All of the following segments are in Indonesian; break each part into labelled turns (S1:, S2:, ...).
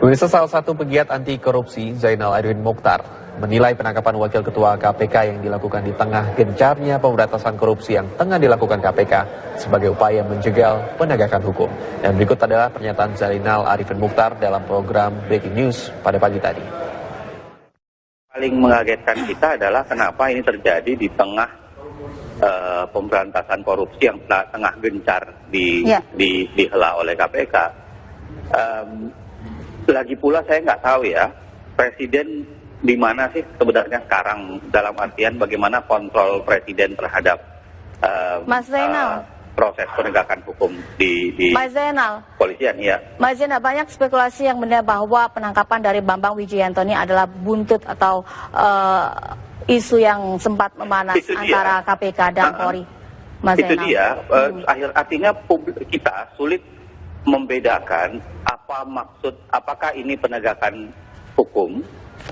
S1: Pemirsa, salah satu pegiat anti korupsi Zainal Arifin Mokhtar menilai penangkapan Wakil Ketua KPK yang dilakukan di tengah gencarnya pemberantasan korupsi yang tengah dilakukan KPK sebagai upaya menjegal penegakan hukum. Dan berikut adalah pernyataan Zainal Arifin Mokhtar dalam program Breaking News pada pagi tadi.
S2: Paling mengagetkan kita adalah kenapa ini terjadi di tengah pemberantasan korupsi yang tengah gencar dihela oleh KPK. Lagi pula saya nggak tahu ya, Presiden di mana sih sebenarnya sekarang, dalam artian bagaimana kontrol Presiden terhadap
S3: Mas Zainal,
S2: proses penegakan hukum di
S3: Mas Zainal,
S2: polisian ya.
S3: Mas Zainal, banyak spekulasi yang benar bahwa penangkapan dari Bambang Wijoyanto ini adalah buntut atau isu yang sempat memanas antara KPK dan Polri. Mas
S2: itu
S3: Zainal.
S2: Dia, artinya kita sulit membedakan apa maksud, apakah ini penegakan hukum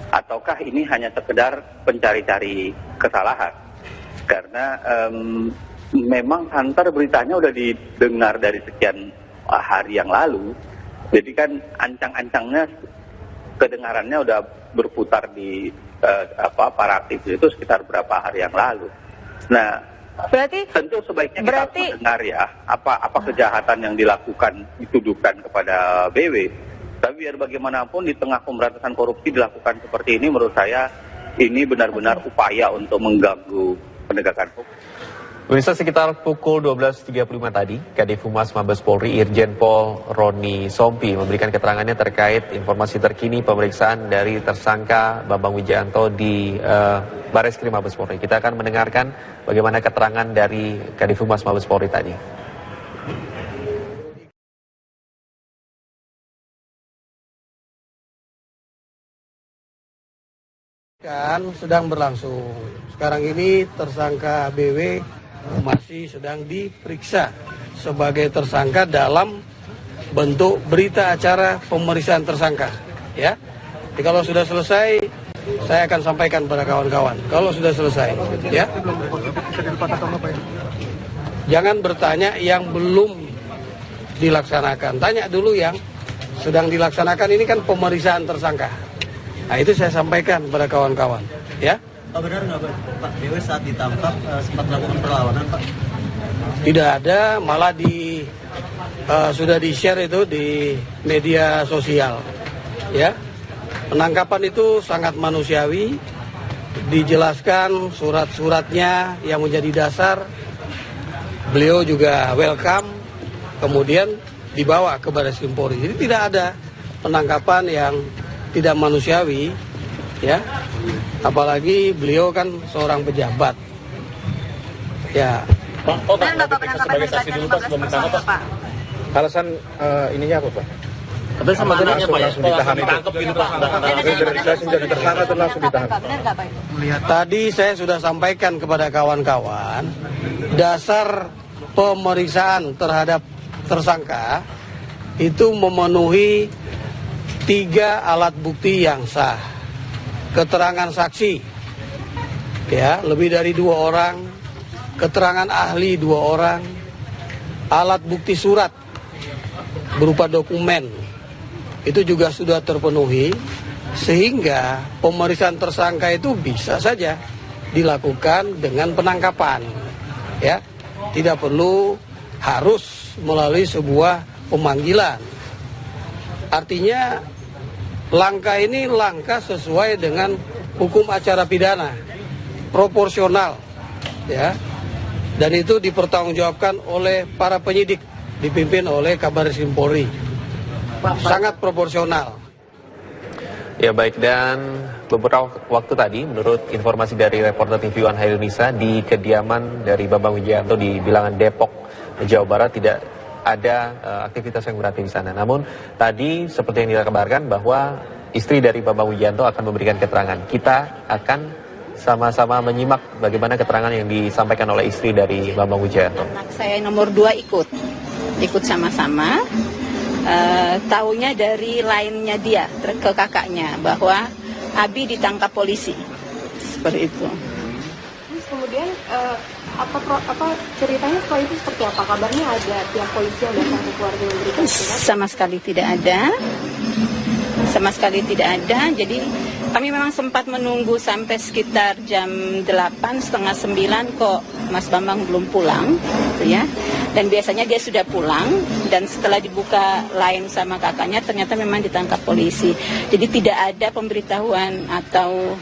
S2: ataukah ini hanya sekedar pencari-cari kesalahan. Karena memang santer beritanya udah didengar dari sekian hari yang lalu, jadi kan ancang-ancangnya kedengarannya udah berputar di para aktivis itu sekitar berapa hari yang lalu. Nah,
S3: berarti
S2: tentu sebaiknya kita harus mendengar ya apa kejahatan yang dituduhkan kepada BW. Tapi biar bagaimanapun di tengah pemberantasan korupsi dilakukan seperti ini, menurut saya ini benar-benar upaya untuk mengganggu penegakan hukum.
S1: Pemirsa, sekitar pukul 12.35 tadi, Kadif Humas Mabes Polri Irjen Pol Roni Sompi memberikan keterangannya terkait informasi terkini pemeriksaan dari tersangka Bambang Wijoyanto di Bareskrim Mabes Polri. Kita akan mendengarkan bagaimana keterangan dari Kadif Humas Mabes Polri tadi.
S4: Kan sedang berlangsung. Sekarang ini tersangka BW masih sedang diperiksa sebagai tersangka dalam bentuk berita acara pemeriksaan tersangka, ya. Jadi kalau sudah selesai, saya akan sampaikan pada kawan-kawan. Kalau sudah selesai, ya. Jangan bertanya yang belum dilaksanakan. Tanya dulu yang sedang dilaksanakan. Ini kan pemeriksaan tersangka. Nah, itu saya sampaikan pada kawan-kawan, ya.
S5: Pak, benar nggak Pak Dewi saat ditangkap sempat melakukan perlawanan, Pak?
S4: Tidak ada, malah sudah di-share itu di media sosial, ya. Penangkapan itu sangat manusiawi, dijelaskan surat-suratnya yang menjadi dasar. Beliau juga welcome, kemudian dibawa ke Bareskrim Polri. Jadi tidak ada penangkapan yang tidak manusiawi, ya. Apalagi beliau kan seorang pejabat, ya.
S6: Pak, sebagai saksi dulu Pak sebelum ditangkap Pak. Alasan ininya apa Pak?
S5: Tapi sama anaknya Pak ya,
S6: langsung ditahan itu. Sudah tersangka itu langsung ditahan.
S4: Tadi saya sudah sampaikan kepada kawan-kawan, dasar pemeriksaan terhadap tersangka itu memenuhi 3 alat bukti yang sah. Keterangan saksi, ya, lebih dari 2 orang, keterangan ahli 2 orang, alat bukti surat berupa dokumen, itu juga sudah terpenuhi, sehingga pemeriksaan tersangka itu bisa saja dilakukan dengan penangkapan, ya, tidak perlu harus melalui sebuah pemanggilan. Artinya langkah ini langkah sesuai dengan hukum acara pidana, proporsional, ya, dan itu dipertanggungjawabkan oleh para penyidik dipimpin oleh Kabareskrim Polri, sangat proporsional.
S1: Ya baik, dan beberapa waktu tadi menurut informasi dari reporter TV One Indonesia di kediaman dari Bambang Wijoyanto di Bilangan Depok, Jawa Barat tidak ada aktivitas yang berarti di sana. Namun tadi seperti yang dikabarkan bahwa istri dari Bambang Wijoyanto akan memberikan keterangan. Kita akan sama-sama menyimak bagaimana keterangan yang disampaikan oleh istri dari Bambang Wijoyanto.
S7: Anak saya nomor 2 ikut sama-sama. Taunya dari lainnya dia ke kakaknya bahwa Abi ditangkap polisi, seperti itu.
S8: Terus kemudian apa ceritanya setelah itu seperti apa? Kabarnya ada pihak polisi yang datang ke keluarga memberikan surat?
S7: Sama sekali tidak ada. Sama sekali tidak ada. Jadi kami memang sempat menunggu sampai sekitar jam 8, setengah 9 kok Mas Bambang belum pulang, gitu ya. Dan biasanya dia sudah pulang, dan setelah dibuka line sama kakaknya ternyata memang ditangkap polisi. Jadi tidak ada pemberitahuan atau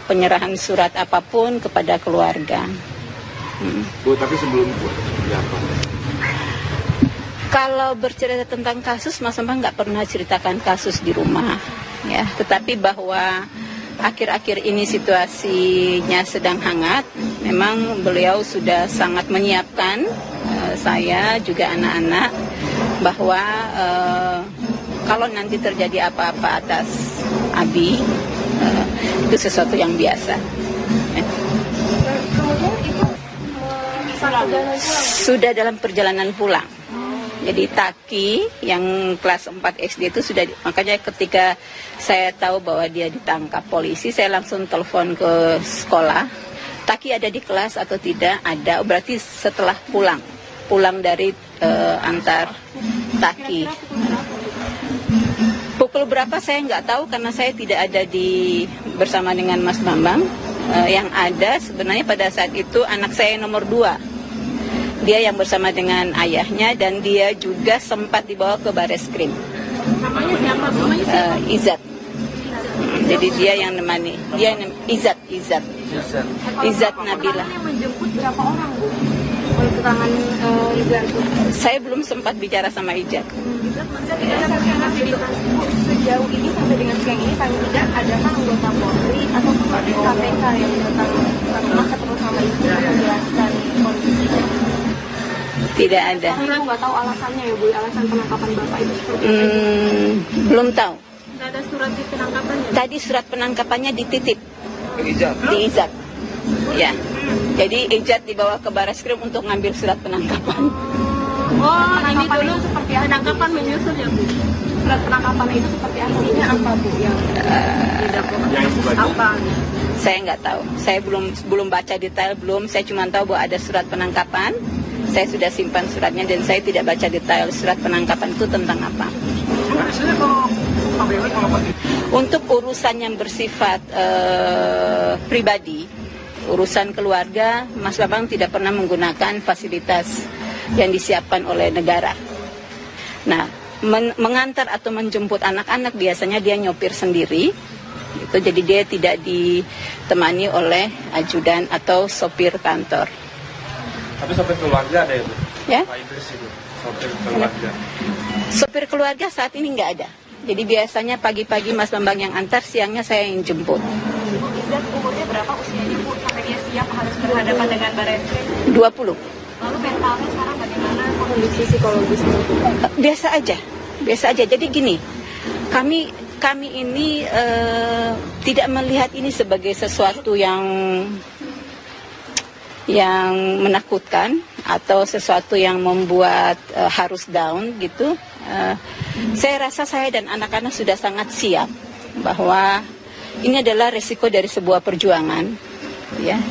S7: penyerahan surat apapun kepada keluarga.
S6: Bu, tapi sebelum itu seperti apa?
S7: Kalau bercerita tentang kasus, Mas Bambang nggak pernah ceritakan kasus di rumah, ya. Tetapi bahwa akhir-akhir ini situasinya sedang hangat, memang beliau sudah sangat menyiapkan saya juga anak-anak bahwa kalau nanti terjadi apa-apa atas Abi, itu sesuatu yang biasa.
S8: Kemudian itu
S7: Sudah dalam perjalanan pulang. Jadi Taki yang kelas 4 SD itu sudah, makanya ketika saya tahu bahwa dia ditangkap polisi, saya langsung telepon ke sekolah. Taki ada di kelas atau tidak? Ada, berarti setelah pulang dari antar Taki. Pukul berapa saya nggak tahu karena saya tidak ada bersama dengan Mas Bambang. Yang ada sebenarnya pada saat itu anak saya nomor 2. Dia yang bersama dengan ayahnya dan dia juga sempat dibawa ke Bareskrim.
S8: namanya siapa?
S7: Izat. Jadi dia yang nemani. Dia Izat Nabila.
S8: Yang menjemput berapa orang, Bu? Oleh keterangan Izat.
S7: Saya belum sempat bicara sama Izat.
S8: Sejauh ini sampai dengan siang ini paling tidak adakah anggota Polri atau KPK yang datang ketemu sama Ibu menjelaskan kondisinya?
S7: Tidak ada.
S8: Ibu nggak tahu alasannya ya, Bu, alasan penangkapan Bapak itu seperti apa?
S7: Belum tahu.
S8: Nggak ada surat di penangkapannya?
S7: Tadi surat penangkapannya dititip di Izat. Ya. Jadi Izat dibawa ke Bareskrim untuk ngambil surat penangkapan.
S8: Oh, ini dulu seperti apa? Penangkapan menyusul ya, Bu? Surat penangkapan itu seperti apa, Bu? Yang apa?
S7: Saya nggak tahu. Saya belum baca detail, Saya cuma tahu bahwa ada surat penangkapan. Saya sudah simpan suratnya dan saya tidak baca detail surat penangkapan itu tentang apa. Untuk urusan yang bersifat pribadi, urusan keluarga, Mas Bambang tidak pernah menggunakan fasilitas yang disiapkan oleh negara. Nah, mengantar atau menjemput anak-anak biasanya dia nyopir sendiri. Itu jadi dia tidak ditemani oleh ajudan atau sopir kantor.
S6: Tapi sopir keluarga ada ya, Bu?
S7: Ya?
S6: Pak Idris itu, sopir keluarga.
S7: Sopir keluarga saat ini nggak ada. Jadi biasanya pagi-pagi Mas Bambang yang antar, siangnya saya yang jemput.
S8: Izat umurnya berapa usianya, Bu? Sampai dia siap harus berhadapan dengan Bareskrim?
S7: 20.
S8: Lalu mentalnya sekarang bagaimana kondisi psikologisnya?
S7: Biasa aja. Jadi gini, kami ini tidak melihat ini sebagai sesuatu yang menakutkan atau sesuatu yang membuat harus down gitu. Saya rasa saya dan anak-anak sudah sangat siap bahwa ini adalah resiko dari sebuah perjuangan, ya.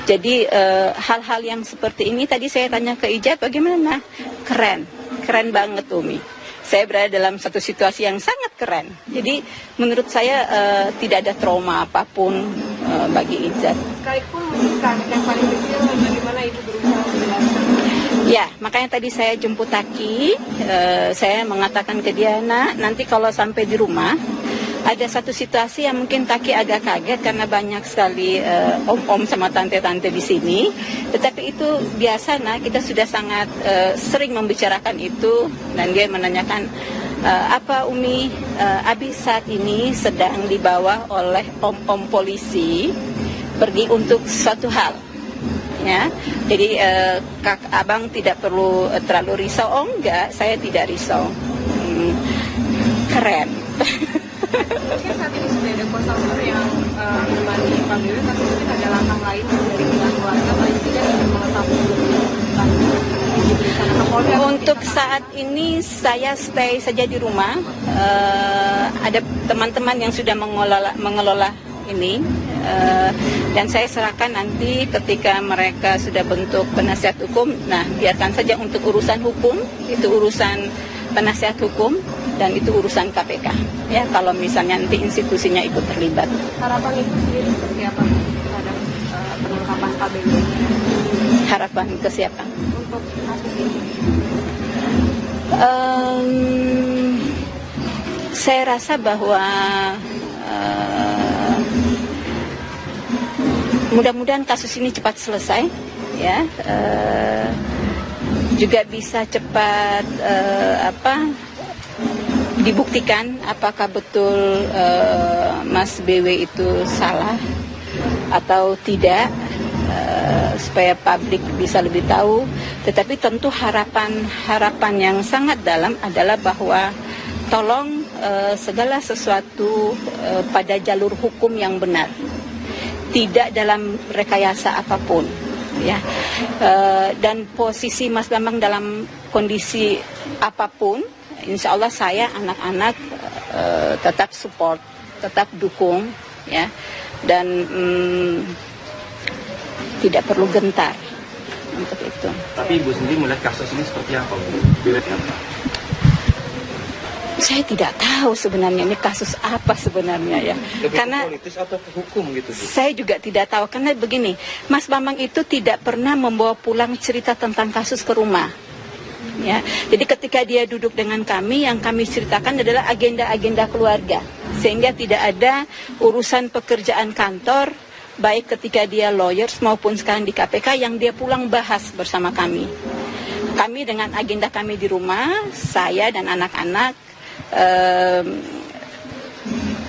S7: Jadi hal-hal yang seperti ini tadi saya tanya ke Ijat, bagaimana? Keren banget Umi. Saya berada dalam satu situasi yang sangat keren. Jadi menurut saya tidak ada trauma apapun bagi Izat.
S8: Sekalipun mungkin yang paling kecil, bagaimana Ibu berusaha menjelaskan?
S7: Ya, makanya tadi saya jemput Taki, saya mengatakan ke dia, nak, nanti kalau sampai di rumah, ada satu situasi yang mungkin Taki agak kaget karena banyak sekali om-om sama tante-tante di sini. Tetapi itu biasa, nah, kita sudah sangat sering membicarakan itu. Dan dia menanyakan, apa Umi, Abi saat ini sedang dibawa oleh om-om polisi pergi untuk suatu hal. Ya, jadi abang tidak perlu terlalu risau. Oh enggak, saya tidak risau. Keren.
S8: Mungkin saat ini sudah ada kuasa hukum yang menemani Pak BW, tapi mungkin ada langkah lain dari pihak keluarga paling tidak yang mengetahui
S7: untuk saat ini saya stay saja di rumah. Ada teman-teman yang sudah mengelola ini, dan saya serahkan nanti ketika mereka sudah bentuk penasihat hukum. Nah, biarkan saja untuk urusan hukum, itu urusan penasihat hukum. dan itu urusan KPK. Ya, kalau misalnya nanti institusinya ikut terlibat.
S8: Harapan Ibu sendiri seperti apa terhadap penangkapan KBW?
S7: Harapan ke siapa?
S8: Untuk kasus ini.
S7: Saya rasa bahwa mudah-mudahan kasus ini cepat selesai, ya, juga bisa cepat dibuktikan apakah betul Mas BW itu salah atau tidak, supaya publik bisa lebih tahu. Tetapi tentu harapan yang sangat dalam adalah bahwa tolong segala sesuatu pada jalur hukum yang benar, tidak dalam rekayasa apapun, ya. Dan posisi Mas Bambang dalam kondisi apapun, insya Allah saya, anak-anak tetap support, tetap dukung, ya, dan tidak perlu gentar untuk itu.
S6: Tapi Ibu sendiri melihat kasus ini seperti apa?
S7: Saya tidak tahu sebenarnya ini kasus apa sebenarnya, ya.
S6: Lebih
S7: karena
S6: politis atau ke hukum gitu, Bu?
S7: Saya juga tidak tahu, karena begini, Mas Bambang itu tidak pernah membawa pulang cerita tentang kasus ke rumah, ya. Jadi ketika dia duduk dengan kami, yang kami ceritakan adalah agenda-agenda keluarga, sehingga tidak ada urusan pekerjaan kantor, baik ketika dia lawyers maupun sekarang di KPK, yang dia pulang bahas bersama kami. Kami dengan agenda kami di rumah, saya dan anak-anak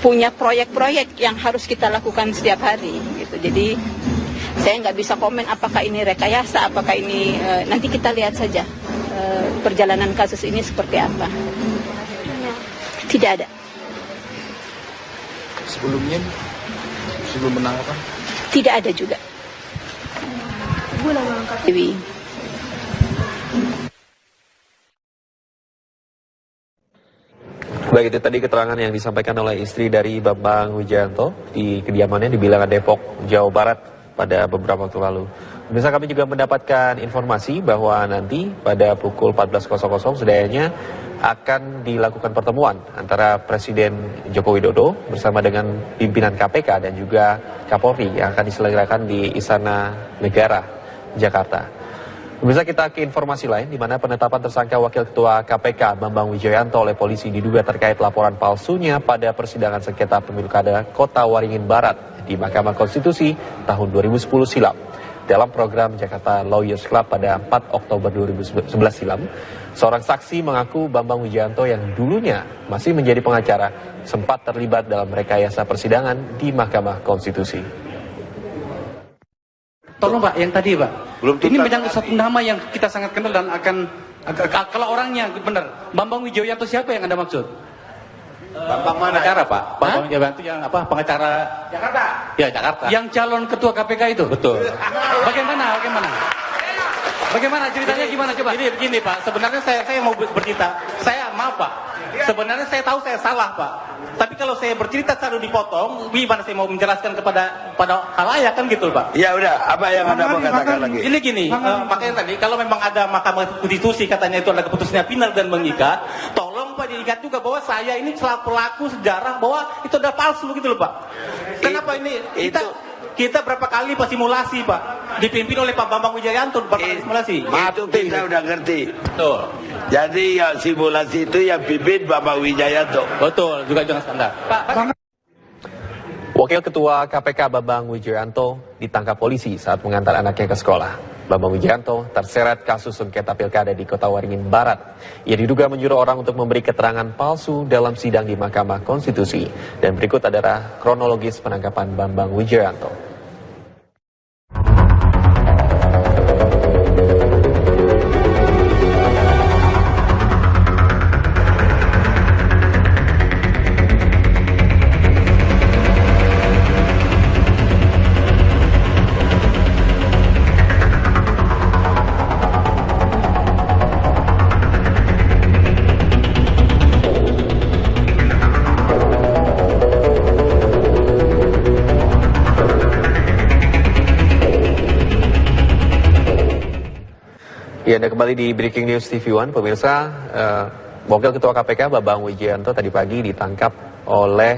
S7: punya proyek-proyek yang harus kita lakukan setiap hari, gitu. Jadi saya nggak bisa komen apakah ini rekayasa, apakah ini nanti kita lihat saja perjalanan kasus ini seperti apa. Tidak ada.
S6: Sebelum menangkap?
S7: Tidak ada juga.
S8: Ibu nama lengkap?
S7: Dewi.
S1: Baik, itu tadi keterangan yang disampaikan oleh istri dari Bambang Wijayanto di kediamannya di Bilangan, Depok, Jawa Barat pada beberapa waktu lalu. Pemirsa, kami juga mendapatkan informasi bahwa nanti pada pukul 14.00 setidaknya akan dilakukan pertemuan antara Presiden Joko Widodo bersama dengan pimpinan KPK dan juga Kapolri yang akan diselenggarakan di Istana Negara, Jakarta. Pemirsa, kita ke informasi lain, di mana penetapan tersangka Wakil Ketua KPK Bambang Wijayanto oleh polisi diduga terkait laporan palsunya pada persidangan sengketa pemilu kada Kota Waringin Barat di Mahkamah Konstitusi tahun 2010 silam. Dalam program Jakarta Lawyers Club pada 4 Oktober 2011 silam, seorang saksi mengaku Bambang Wijayanto yang dulunya masih menjadi pengacara sempat terlibat dalam rekayasa persidangan di Mahkamah Konstitusi.
S9: Tolong Pak, yang tadi Pak, ini menyangkut satu nama yang kita sangat kenal dan akan, kalau orangnya benar, Bambang Wijayanto siapa yang Anda maksud?
S6: Bambang mana?
S9: Pengacara Pak, Bambang Wijayanto yang apa? Pengacara
S6: Jakarta?
S9: Ya, Jakarta. Yang calon ketua KPK itu? Betul. Bagaimana? Bagaimana ceritanya, gimana coba?
S10: Begini Pak, sebenarnya saya mau bercerita. Maaf Pak, sebenarnya saya tahu saya salah Pak. Tapi kalau saya bercerita selalu dipotong, gimana saya mau menjelaskan kepada halayak kan gitu Pak?
S6: Ya udah, apa yang Anda mau katakan lagi?
S10: Ini gini, makanya tadi kalau memang ada Mahkamah Konstitusi katanya itu ada keputusannya final dan mengikat, tolong Pak diingat juga bahwa saya ini selaku pelaku sejarah bahwa itu ada palsu gitu loh Pak. Kenapa ini kita berapa kali simulasi Pak, dipimpin oleh Pak Bambang Wijayanto berapa kali simulasi?
S6: Itu kita udah ngerti.
S10: Betul.
S6: Jadi yang simulasi itu yang pimpin Bambang Wijayanto.
S10: Betul, juga jangan standar. Pak.
S1: Wakil Ketua KPK Bambang Wijayanto ditangkap polisi saat mengantar anaknya ke sekolah. Bambang Wijayanto terseret kasus sengketa pilkada di Kota Waringin Barat. Ia diduga menyuruh orang untuk memberi keterangan palsu dalam sidang di Mahkamah Konstitusi. Dan berikut adalah kronologis penangkapan Bambang Wijayanto. Ya, Anda kembali di Breaking News TV One, pemirsa. Wakil Ketua KPK Bambang Wijoyanto tadi pagi ditangkap oleh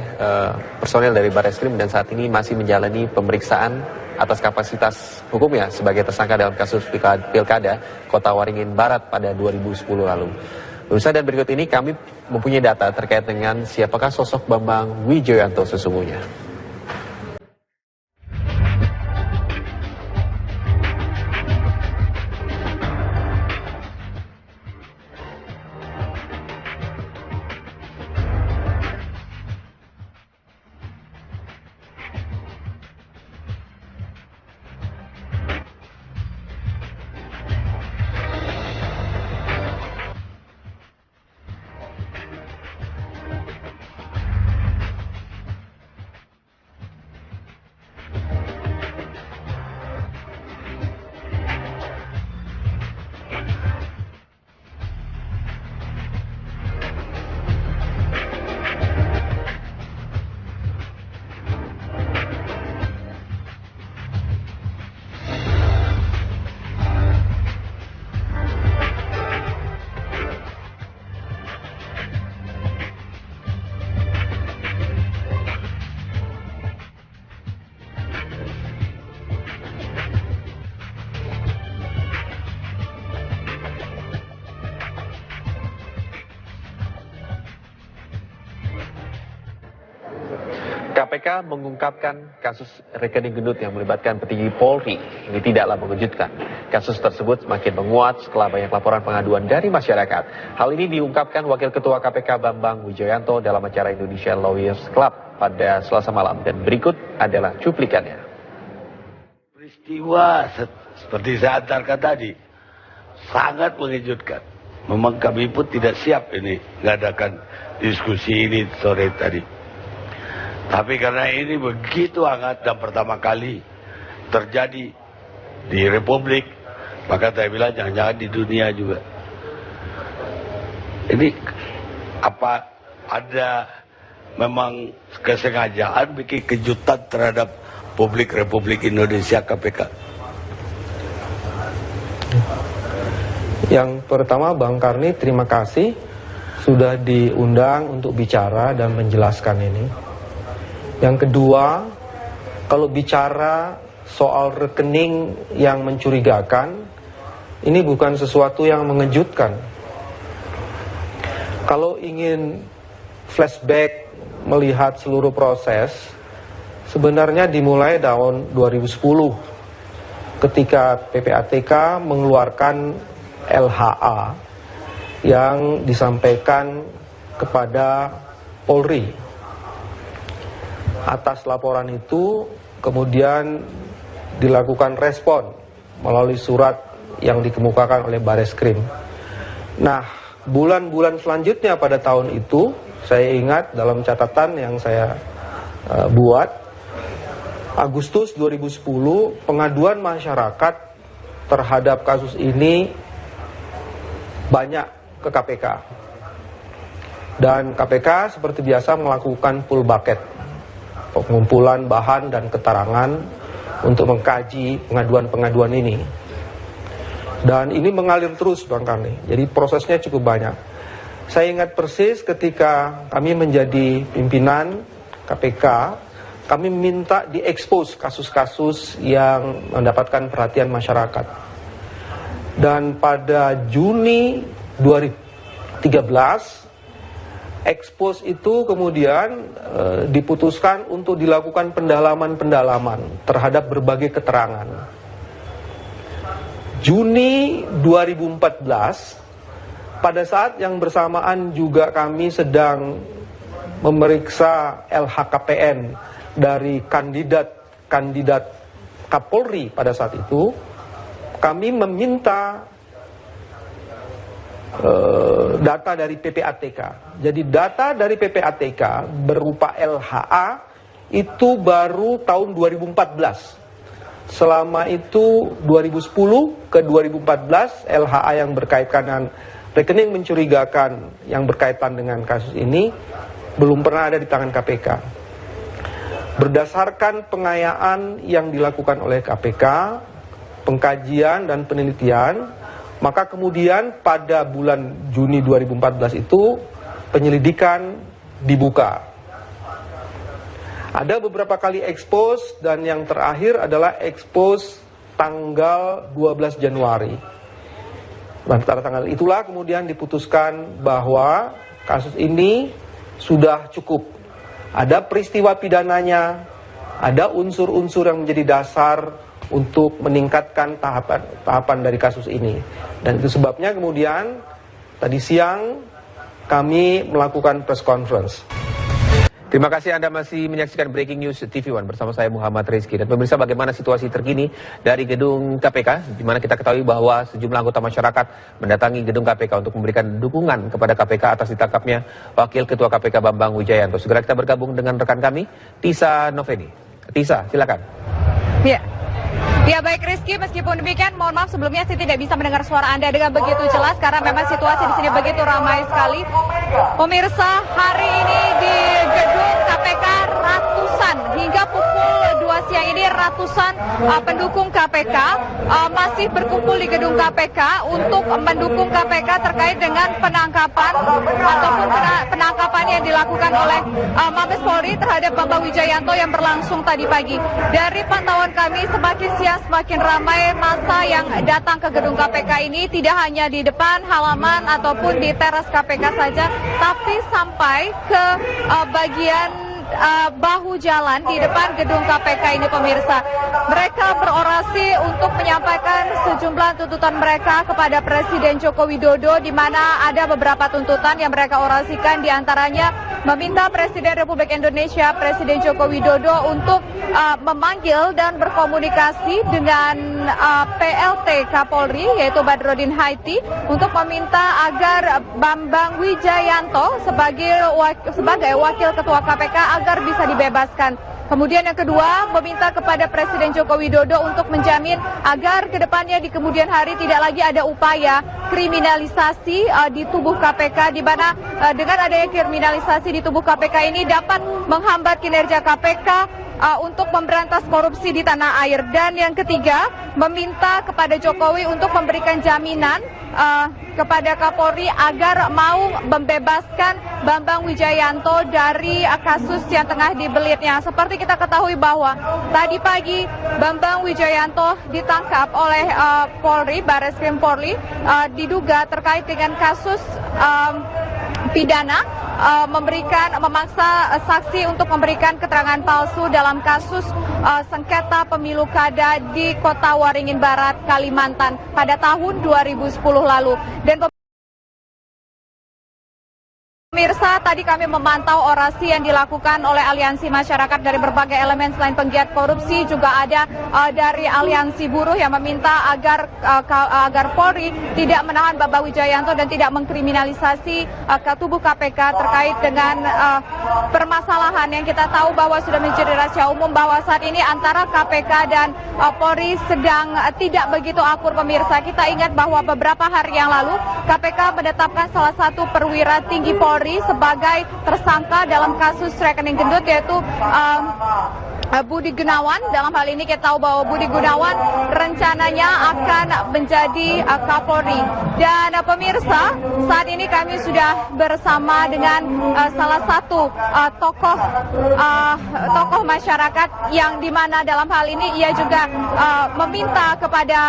S1: personel dari Barreskrim dan saat ini masih menjalani pemeriksaan atas kapasitas hukumnya sebagai tersangka dalam kasus Pilkada Kota Waringin Barat pada 2010 lalu. Pemirsa, dan berikut ini kami mempunyai data terkait dengan siapakah sosok Bambang Wijoyanto sesungguhnya. KPK mengungkapkan kasus rekening gendut yang melibatkan petinggi Polri. Ini tidaklah mengejutkan. Kasus tersebut semakin menguat setelah banyak laporan pengaduan dari masyarakat. Hal ini diungkapkan Wakil Ketua KPK Bambang Wijoyanto dalam acara Indonesia Lawyers Club pada Selasa malam. Dan berikut adalah cuplikannya.
S11: Peristiwa seperti saya antarkan tadi sangat mengejutkan. Memang kami pun tidak siap ini mengadakan diskusi ini sore tadi. Tapi karena ini begitu hangat dan pertama kali terjadi di Republik, maka saya bilang jangan-jangan di dunia juga. Ini apa ada memang kesengajaan bikin kejutan terhadap publik Republik Indonesia KPK?
S12: Yang pertama, Bang Karni, terima kasih sudah diundang untuk bicara dan menjelaskan ini. Yang kedua, kalau bicara soal rekening yang mencurigakan, ini bukan sesuatu yang mengejutkan. Kalau ingin flashback melihat seluruh proses, sebenarnya dimulai tahun 2010 ketika PPATK mengeluarkan LHA yang disampaikan kepada Polri. Atas laporan itu kemudian dilakukan respon melalui surat yang dikemukakan oleh Barreskrim. Nah, bulan-bulan selanjutnya pada tahun itu, saya ingat dalam catatan yang saya buat, Agustus 2010 pengaduan masyarakat terhadap kasus ini banyak ke KPK. Dan KPK seperti biasa melakukan full bucket, pengumpulan bahan dan keterangan untuk mengkaji pengaduan-pengaduan ini. Dan ini mengalir terus, Bang Karni. Jadi prosesnya cukup banyak. Saya ingat persis ketika kami menjadi pimpinan KPK, kami minta diekspos kasus-kasus yang mendapatkan perhatian masyarakat. Dan pada Juni 2013, ekspos itu kemudian diputuskan untuk dilakukan pendalaman-pendalaman terhadap berbagai keterangan. Juni 2014, pada saat yang bersamaan juga kami sedang memeriksa LHKPN dari kandidat Kapolri pada saat itu, kami meminta data dari PPATK. Jadi data dari PPATK berupa LHA itu baru tahun 2014. Selama itu 2010 ke 2014 LHA yang berkaitan dengan rekening mencurigakan yang berkaitan dengan kasus ini belum pernah ada di tangan KPK. Berdasarkan pengayaan yang dilakukan oleh KPK, pengkajian dan penelitian, Maka kemudian pada bulan Juni 2014 itu penyelidikan dibuka. Ada beberapa kali ekspos dan yang terakhir adalah ekspos tanggal 12 Januari. Pada tanggal itulah kemudian diputuskan bahwa kasus ini sudah cukup. Ada peristiwa pidananya, ada unsur-unsur yang menjadi dasar untuk meningkatkan tahapan dari kasus ini. Dan itu sebabnya kemudian tadi siang kami melakukan press conference.
S1: Terima kasih Anda masih menyaksikan Breaking News TV One bersama saya Muhammad Rizky. Dan pemirsa, bagaimana situasi terkini dari gedung KPK, di mana kita ketahui bahwa sejumlah anggota masyarakat mendatangi gedung KPK untuk memberikan dukungan kepada KPK atas ditangkapnya Wakil Ketua KPK Bambang Wijayanto. Segera kita bergabung dengan rekan kami, Tisa Noveni. Tisa, silakan.
S13: Ya baik Rizky, meskipun demikian mohon maaf sebelumnya saya tidak bisa mendengar suara Anda dengan begitu jelas karena memang situasi di sini begitu ramai sekali. Pemirsa, hari ini di gedung KPK ratusan hingga pukul 2 siang ini ratusan pendukung KPK masih berkumpul di gedung KPK untuk mendukung KPK terkait dengan penangkapan ataupun penangkapan yang dilakukan oleh Mabes Polri terhadap Bambang Wijayanto yang berlangsung tadi pagi. Dari pantauan kami semakin siang semakin ramai massa yang datang ke gedung KPK ini, tidak hanya di depan halaman ataupun di teras KPK saja, tapi sampai ke bagian bahu jalan di depan gedung KPK ini pemirsa. Mereka berorasi untuk menyampaikan sejumlah tuntutan mereka kepada Presiden Joko Widodo, di mana ada beberapa tuntutan yang mereka orasikan, diantaranya meminta Presiden Republik Indonesia, Presiden Joko Widodo untuk memanggil dan berkomunikasi dengan PLT Kapolri yaitu Badrodin Haiti untuk meminta agar Bambang Wijayanto sebagai Wakil Ketua KPK agar bisa dibebaskan. Kemudian yang kedua, meminta kepada Presiden Joko Widodo untuk menjamin agar kedepannya di kemudian hari tidak lagi ada upaya kriminalisasi di tubuh KPK, di mana dengan adanya kriminalisasi di tubuh KPK ini dapat menghambat kinerja KPK untuk memberantas korupsi di tanah air. Dan yang ketiga, meminta kepada Jokowi untuk memberikan jaminan kepada Kapolri agar mau membebaskan Bambang Wijayanto dari kasus yang tengah dibelitnya. Seperti kita ketahui bahwa tadi pagi Bambang Wijayanto ditangkap oleh Polri, Barreskrim Polri, diduga terkait dengan kasus pidana memaksa saksi untuk memberikan keterangan palsu dalam kasus sengketa pemilu kada di Kota Waringin Barat, Kalimantan pada tahun 2010 lalu. Dan pemirsa, tadi kami memantau orasi yang dilakukan oleh aliansi masyarakat dari berbagai elemen selain penggiat korupsi, juga ada dari aliansi buruh yang meminta agar Polri tidak menahan Bambang Wijayanto dan tidak mengkriminalisasi ke tubuh KPK terkait dengan permasalahan yang kita tahu bahwa sudah menjadi rahasia umum bahwa saat ini antara KPK dan Polri sedang tidak begitu akur pemirsa. Kita ingat bahwa beberapa hari yang lalu KPK menetapkan salah satu perwira tinggi Polri sebagai tersangka dalam kasus rekening gendut, yaitu Budi Gunawan. Dalam hal ini kita tahu bahwa Budi Gunawan rencananya akan menjadi Kapolri. Dan pemirsa, saat ini kami sudah bersama dengan salah satu tokoh masyarakat yang dimana dalam hal ini ia juga meminta kepada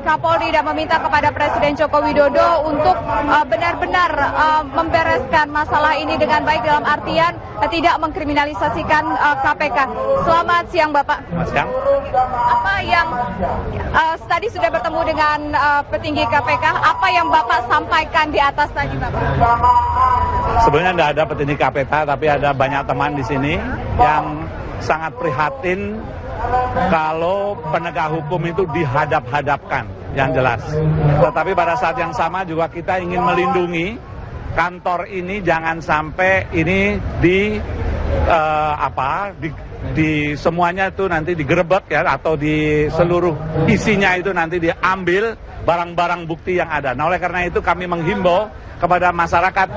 S13: Kapolri dan meminta kepada Presiden Joko Widodo untuk benar-benar membereskan masalah ini dengan baik, dalam artian tidak mengkriminalisasikan KPK. Selamat siang Bapak.
S6: Selamat siang.
S13: Apa yang tadi sudah bertemu dengan petinggi KPK, apa yang Bapak sampaikan di atas tadi Bapak?
S6: Sebenarnya tidak ada petinggi KPK, tapi ada banyak teman di sini yang sangat prihatin kalau penegak hukum itu dihadap-hadapkan, yang jelas. Tetapi pada saat yang sama juga kita ingin melindungi kantor ini, jangan sampai ini di semuanya itu nanti digerebek ya, atau di seluruh isinya itu nanti diambil barang-barang bukti yang ada. Nah, oleh karena itu kami menghimbau kepada masyarakat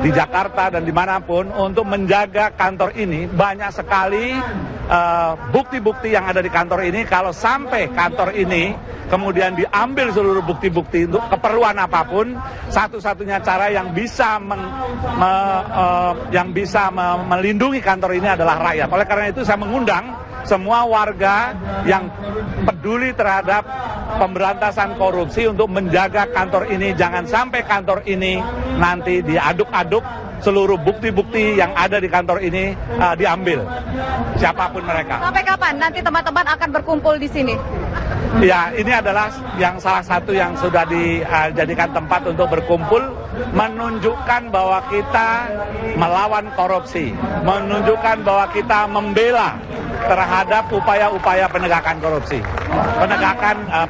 S6: di Jakarta dan dimanapun untuk menjaga kantor ini. Banyak sekali bukti-bukti yang ada di kantor ini. Kalau sampai kantor ini kemudian diambil seluruh bukti-bukti untuk keperluan apapun, satu-satunya cara yang bisa melindungi kantor ini adalah rakyat. Oleh karena itu saya mengundang semua warga yang peduli terhadap pemberantasan korupsi untuk menjaga kantor ini. Jangan sampai kantor ini nanti diaduk-aduk, seluruh bukti-bukti yang ada di kantor ini diambil, siapapun mereka.
S13: Sampai kapan nanti teman-teman akan berkumpul di sini?
S6: Ya, ini adalah yang salah satu yang sudah dijadikan tempat untuk berkumpul, menunjukkan bahwa kita melawan korupsi, menunjukkan bahwa kita membela terhadap upaya-upaya penegakan korupsi,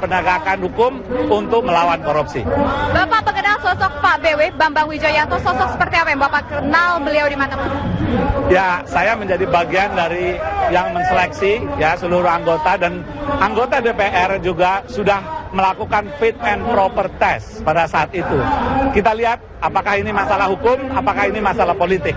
S6: penegakan hukum untuk melawan korupsi.
S13: Bapak mengenal sosok Pak BW, Bambang Wijoyanto, sosok seperti apa yang Bapak kenal beliau di mana-mana?
S6: Ya, saya menjadi bagian dari yang menseleksi ya seluruh anggota, dan anggota DPR juga sudah melakukan fit and proper test pada saat itu. Kita lihat apakah ini masalah hukum, apakah ini masalah politik.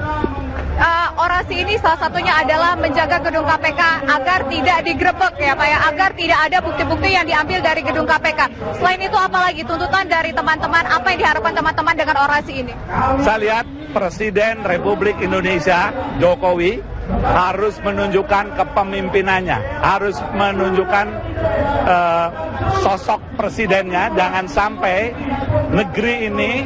S13: Orasi ini salah satunya adalah menjaga gedung KPK agar tidak digerebek ya Pak ya, agar tidak ada bukti-bukti yang diambil dari gedung KPK. Selain itu apalagi tuntutan dari teman-teman, apa yang diharapkan teman-teman dengan orasi ini? Saya
S6: lihat Presiden Republik Indonesia Jokowi harus menunjukkan kepemimpinannya, harus menunjukkan sosok presidennya. Jangan sampai negeri ini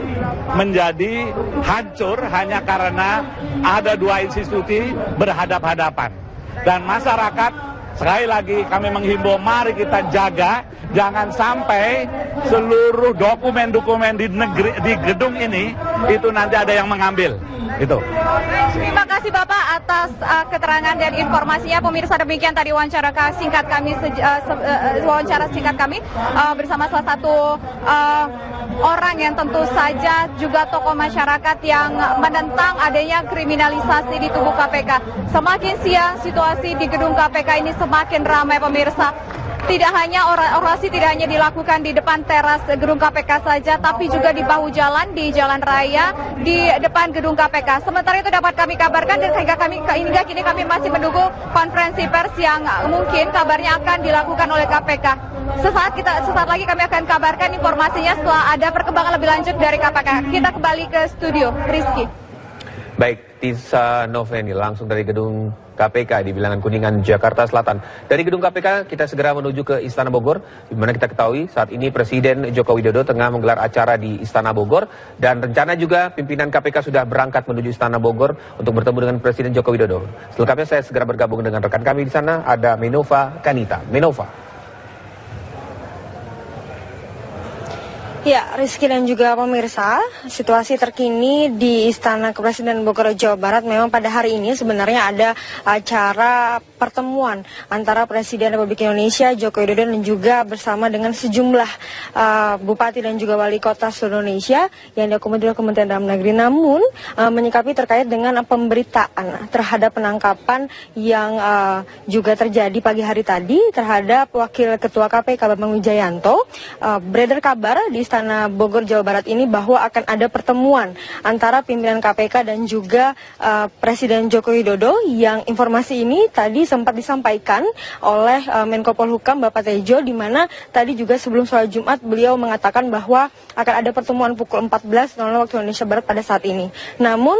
S6: menjadi hancur hanya karena ada dua institusi berhadap-hadapan. Dan masyarakat, sekali lagi kami menghimbau, mari kita jaga, jangan sampai seluruh dokumen-dokumen di gedung ini itu nanti ada yang mengambil. Itu.
S13: Terima kasih Bapak atas keterangan dan informasinya. Pemirsa, demikian tadi wawancara singkat kami bersama salah satu orang yang tentu saja juga tokoh masyarakat yang menentang adanya kriminalisasi di tubuh KPK. Semakin siang situasi di gedung KPK ini semakin ramai pemirsa. Tidak hanya orasi tidak hanya dilakukan di depan teras gedung KPK saja, tapi juga di bahu jalan, di jalan raya, di depan gedung KPK. Sementara itu dapat kami kabarkan dan hingga kini kami masih menunggu konferensi pers yang mungkin kabarnya akan dilakukan oleh KPK. Sesaat lagi kami akan kabarkan informasinya setelah ada perkembangan lebih lanjut dari KPK. Kita kembali ke studio, Rizky.
S1: Baik, Tisa Noveni langsung dari gedung KPK di Bilangan Kuningan, Jakarta Selatan. Dari gedung KPK kita segera menuju ke Istana Bogor, di mana kita ketahui saat ini Presiden Joko Widodo tengah menggelar acara di Istana Bogor, dan rencana juga pimpinan KPK sudah berangkat menuju Istana Bogor untuk bertemu dengan Presiden Joko Widodo. Selengkapnya saya segera bergabung dengan rekan kami di sana, ada Menova Kanita. Menova.
S14: Ya, Rizky dan juga pemirsa, situasi terkini di Istana Kepresidenan Bogor, Jawa Barat, memang pada hari ini sebenarnya ada acara pertemuan antara Presiden Republik Indonesia Joko Widodo dan juga bersama dengan sejumlah bupati dan juga wali kota seluruh Indonesia yang diakomodir oleh Kementerian Dalam Negeri, namun menyikapi terkait dengan pemberitaan terhadap penangkapan yang juga terjadi pagi hari tadi terhadap Wakil Ketua KPK Bambang Wijoyanto. Beredar kabar di Istana Bogor, Jawa Barat ini bahwa akan ada pertemuan antara pimpinan KPK dan juga Presiden Joko Widodo, yang informasi ini tadi sempat disampaikan oleh Menko Polhukam Bapak Tejo, di mana tadi juga sebelum sholat Jumat beliau mengatakan bahwa akan ada pertemuan pukul 14.00 waktu Indonesia Barat pada saat ini. Namun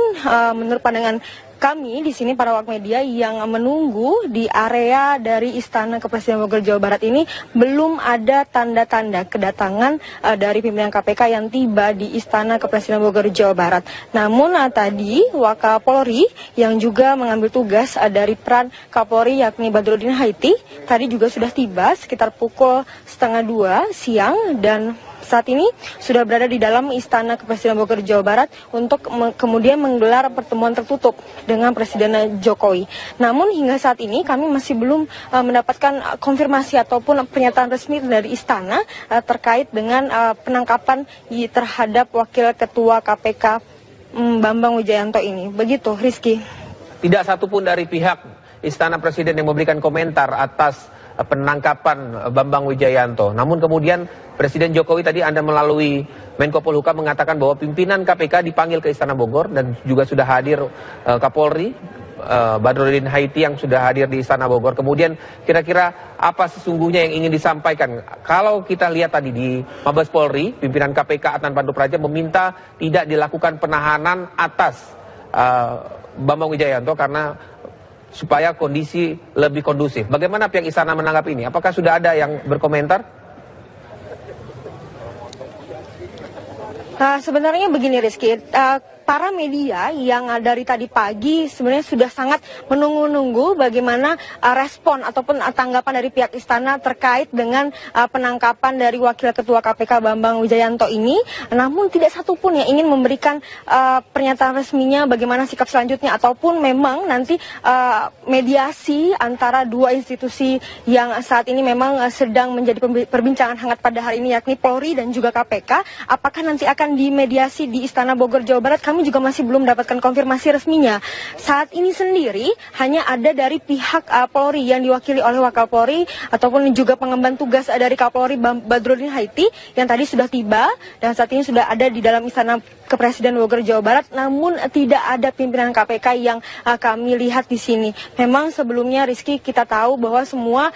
S14: menurut pandangan kami di sini para awak media yang menunggu di area dari Istana Kepresidenan Bogor, Jawa Barat ini belum ada tanda-tanda kedatangan dari pimpinan KPK yang tiba di Istana Kepresidenan Bogor, Jawa Barat. Namun tadi Wakapolri yang juga mengambil tugas dari peran Kapolri yakni Badrodin Haiti tadi juga sudah tiba sekitar pukul 1:30 siang dan saat ini sudah berada di dalam Istana Kepresidenan Bogor, Jawa Barat untuk kemudian menggelar pertemuan tertutup dengan Presiden Jokowi. Namun hingga saat ini kami masih belum mendapatkan konfirmasi ataupun pernyataan resmi dari Istana terkait dengan penangkapan terhadap Wakil Ketua KPK Bambang Wijoyanto ini. Begitu, Rizky.
S1: Tidak satupun dari pihak Istana Presiden yang memberikan komentar atas penangkapan Bambang Wijayanto. Namun kemudian Presiden Jokowi tadi Anda melalui Menko Polhukam mengatakan bahwa pimpinan KPK dipanggil ke Istana Bogor dan juga sudah hadir Kapolri Badrodin Haiti yang sudah hadir di Istana Bogor. Kemudian kira-kira apa sesungguhnya yang ingin disampaikan? Kalau kita lihat tadi di Mabes Polri, pimpinan KPK Adnan Pandu Praja meminta tidak dilakukan penahanan atas Bambang Wijayanto karena supaya kondisi lebih kondusif. Bagaimana pihak istana menanggapi ini? Apakah sudah ada yang berkomentar?
S14: Sebenarnya begini Rizky, para media yang dari tadi pagi sebenarnya sudah sangat menunggu-nunggu bagaimana respon ataupun tanggapan dari pihak istana terkait dengan penangkapan dari Wakil Ketua KPK Bambang Wijayanto ini. Namun tidak satupun yang ingin memberikan pernyataan resminya bagaimana sikap selanjutnya ataupun memang nanti mediasi antara dua institusi yang saat ini memang sedang menjadi perbincangan hangat pada hari ini, yakni Polri dan juga KPK. Apakah nanti akan dimediasi di Istana Bogor, Jawa Barat? Kami juga masih belum mendapatkan konfirmasi resminya. Saat ini sendiri hanya ada dari pihak Polri yang diwakili oleh Wakapolri ataupun juga pengemban tugas dari Kapolri Badrodin Haiti yang tadi sudah tiba dan saat ini sudah ada di dalam Istana Kepresiden Bogor, Jawa Barat. Namun tidak ada pimpinan KPK yang kami lihat di sini. Memang sebelumnya Rizky kita tahu bahwa semua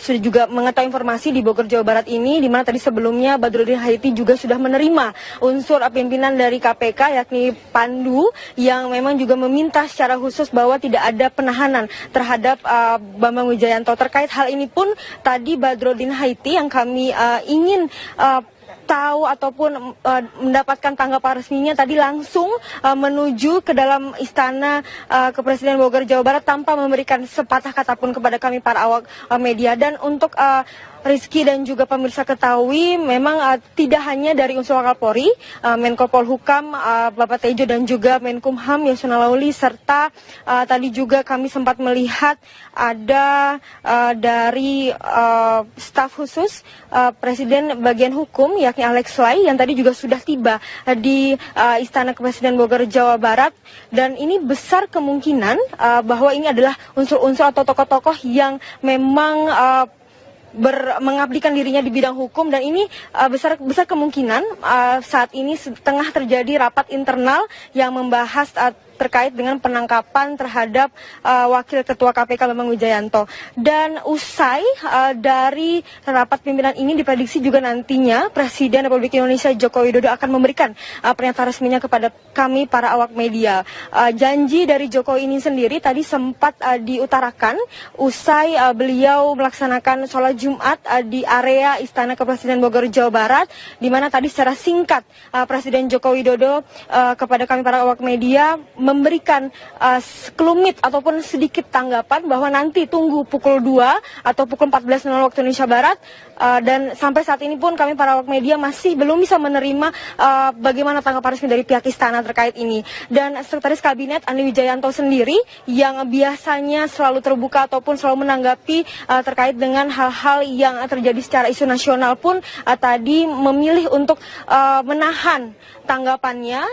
S14: sudah juga mengetahui informasi di Bogor, Jawa Barat ini, di mana tadi sebelumnya Badrodin Haiti juga sudah menerima unsur pimpinan dari KPK yakni Pandu yang memang juga meminta secara khusus bahwa tidak ada penahanan terhadap Bambang Wijayanto. Terkait hal ini pun tadi Badrodin Haiti yang kami ingin tahu ataupun mendapatkan tanggapan resminya tadi langsung menuju ke dalam Istana Kepresiden Bogor, Jawa Barat tanpa memberikan sepatah kata pun kepada kami para awak media. Dan untuk Rizky dan juga pemirsa ketahui memang tidak hanya dari unsur Wakapolri, Menko Polhukam Bapak Tejo dan juga Menkumham Yasona Lauli serta tadi juga kami sempat melihat ada dari staf khusus Presiden bagian hukum yakni Alex Lai yang tadi juga sudah tiba di Istana Kepresiden Bogor, Jawa Barat. Dan ini besar kemungkinan bahwa ini adalah unsur-unsur atau tokoh-tokoh yang memang mengabdikan dirinya di bidang hukum, dan ini besar kemungkinan saat ini tengah terjadi rapat internal yang membahas terkait dengan penangkapan terhadap Wakil Ketua KPK Bambang Wijayanto. Dan usai dari rapat pimpinan ini diprediksi juga nantinya Presiden Republik Indonesia Joko Widodo akan memberikan pernyataan resminya kepada kami para awak media. Janji dari Jokowi ini sendiri tadi sempat diutarakan usai beliau melaksanakan sholat Jumat di area Istana Kepresiden Bogor, Jawa Barat, di mana tadi secara singkat Presiden Joko Widodo kepada kami para awak media memberikan sekelumit ataupun sedikit tanggapan bahwa nanti tunggu pukul 2 atau pukul 14.00 waktu Indonesia Barat, dan sampai saat ini pun kami para awak media masih belum bisa menerima bagaimana tanggapan resmi dari pihak istana terkait ini. Dan Sekretaris Kabinet Ani Wijayanto sendiri yang biasanya selalu terbuka ataupun selalu menanggapi terkait dengan hal-hal yang terjadi secara isu nasional pun tadi memilih untuk menahan tanggapannya,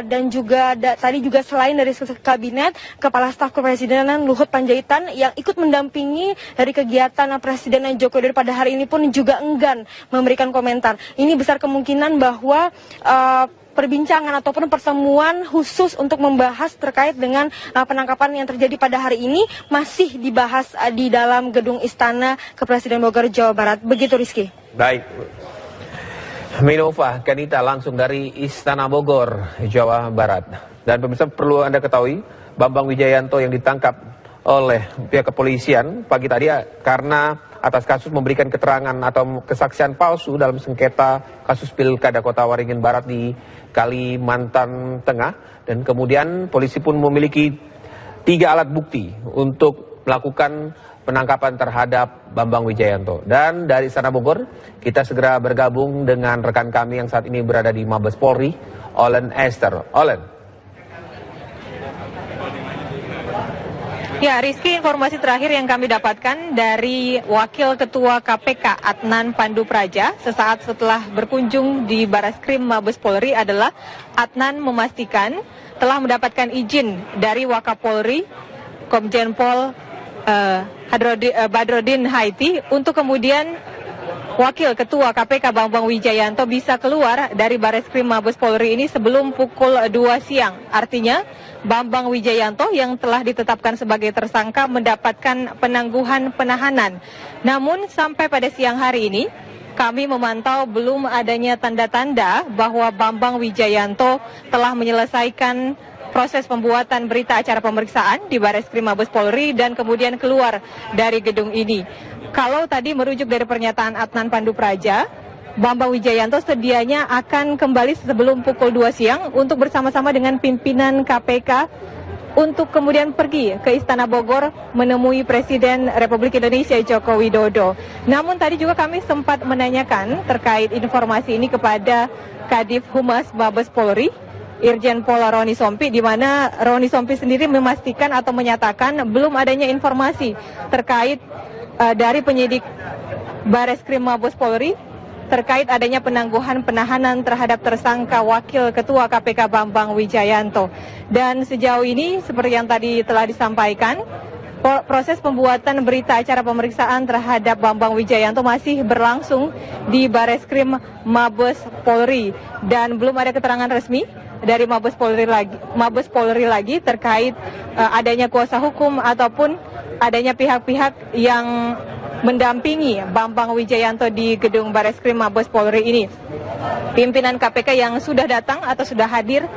S14: dan juga tadi juga selain dari Kabinet, Kepala Staf Kepresidenan Luhut Panjaitan yang ikut mendampingi dari kegiatan Presiden Joko Widodo pada hari ini pun juga enggan memberikan komentar. Ini besar kemungkinan bahwa perbincangan ataupun pertemuan khusus untuk membahas terkait dengan penangkapan yang terjadi pada hari ini masih dibahas di dalam gedung Istana Kepresiden Bogor, Jawa Barat. Begitu Rizky.
S1: Baik. Minova Kanita langsung dari Istana Bogor, Jawa Barat. Dan pemirsa perlu Anda ketahui, Bambang Wijayanto yang ditangkap oleh pihak kepolisian pagi tadi karena atas kasus memberikan keterangan atau kesaksian palsu dalam sengketa kasus Pilkada Kota Waringin Barat di Kalimantan Tengah. Dan kemudian polisi pun memiliki 3 alat bukti untuk melakukan penangkapan terhadap Bambang Wijayanto. Dan dari Istana Bogor, kita segera bergabung dengan rekan kami yang saat ini berada di Mabes Polri, Olen Esther. Olen.
S13: Ya, Rizky, informasi terakhir yang kami dapatkan dari Wakil Ketua KPK Adnan Pandu Praja sesaat setelah berkunjung di Barreskrim Mabes Polri adalah Adnan memastikan telah mendapatkan izin dari Wakapolri Komjen Pol Badrodin Haiti untuk kemudian Wakil Ketua KPK Bambang Wijayanto bisa keluar dari Bareskrim Mabes Polri ini sebelum pukul 2 siang. Artinya Bambang Wijayanto yang telah ditetapkan sebagai tersangka mendapatkan penangguhan penahanan. Namun sampai pada siang hari ini kami memantau belum adanya tanda-tanda bahwa Bambang Wijayanto telah menyelesaikan proses pembuatan berita acara pemeriksaan di Bareskrim Mabes Polri dan kemudian keluar dari gedung ini. Kalau tadi merujuk dari pernyataan Adnan Pandu Praja, Bambang Wijayanto sedianya akan kembali sebelum pukul 2 siang untuk bersama-sama dengan pimpinan KPK untuk kemudian pergi ke Istana Bogor menemui Presiden Republik Indonesia Joko Widodo. Namun tadi juga kami sempat menanyakan terkait informasi ini kepada Kadif Humas Mabes Polri, Irjen Pol Roni Sompi, di mana Roni Sompi sendiri memastikan atau menyatakan belum adanya informasi terkait dari penyidik Bareskrim Mabes Polri terkait adanya penangguhan penahanan terhadap tersangka Wakil Ketua KPK Bambang Wijayanto. Dan sejauh ini seperti yang tadi telah disampaikan, proses pembuatan berita acara pemeriksaan terhadap Bambang Wijayanto masih berlangsung di Bareskrim Mabes Polri dan belum ada keterangan resmi dari Mabes Polri lagi terkait adanya kuasa hukum ataupun adanya pihak-pihak yang mendampingi Bambang Wijayanto di gedung Bareskrim Mabes Polri ini. Pimpinan KPK yang sudah datang atau sudah hadir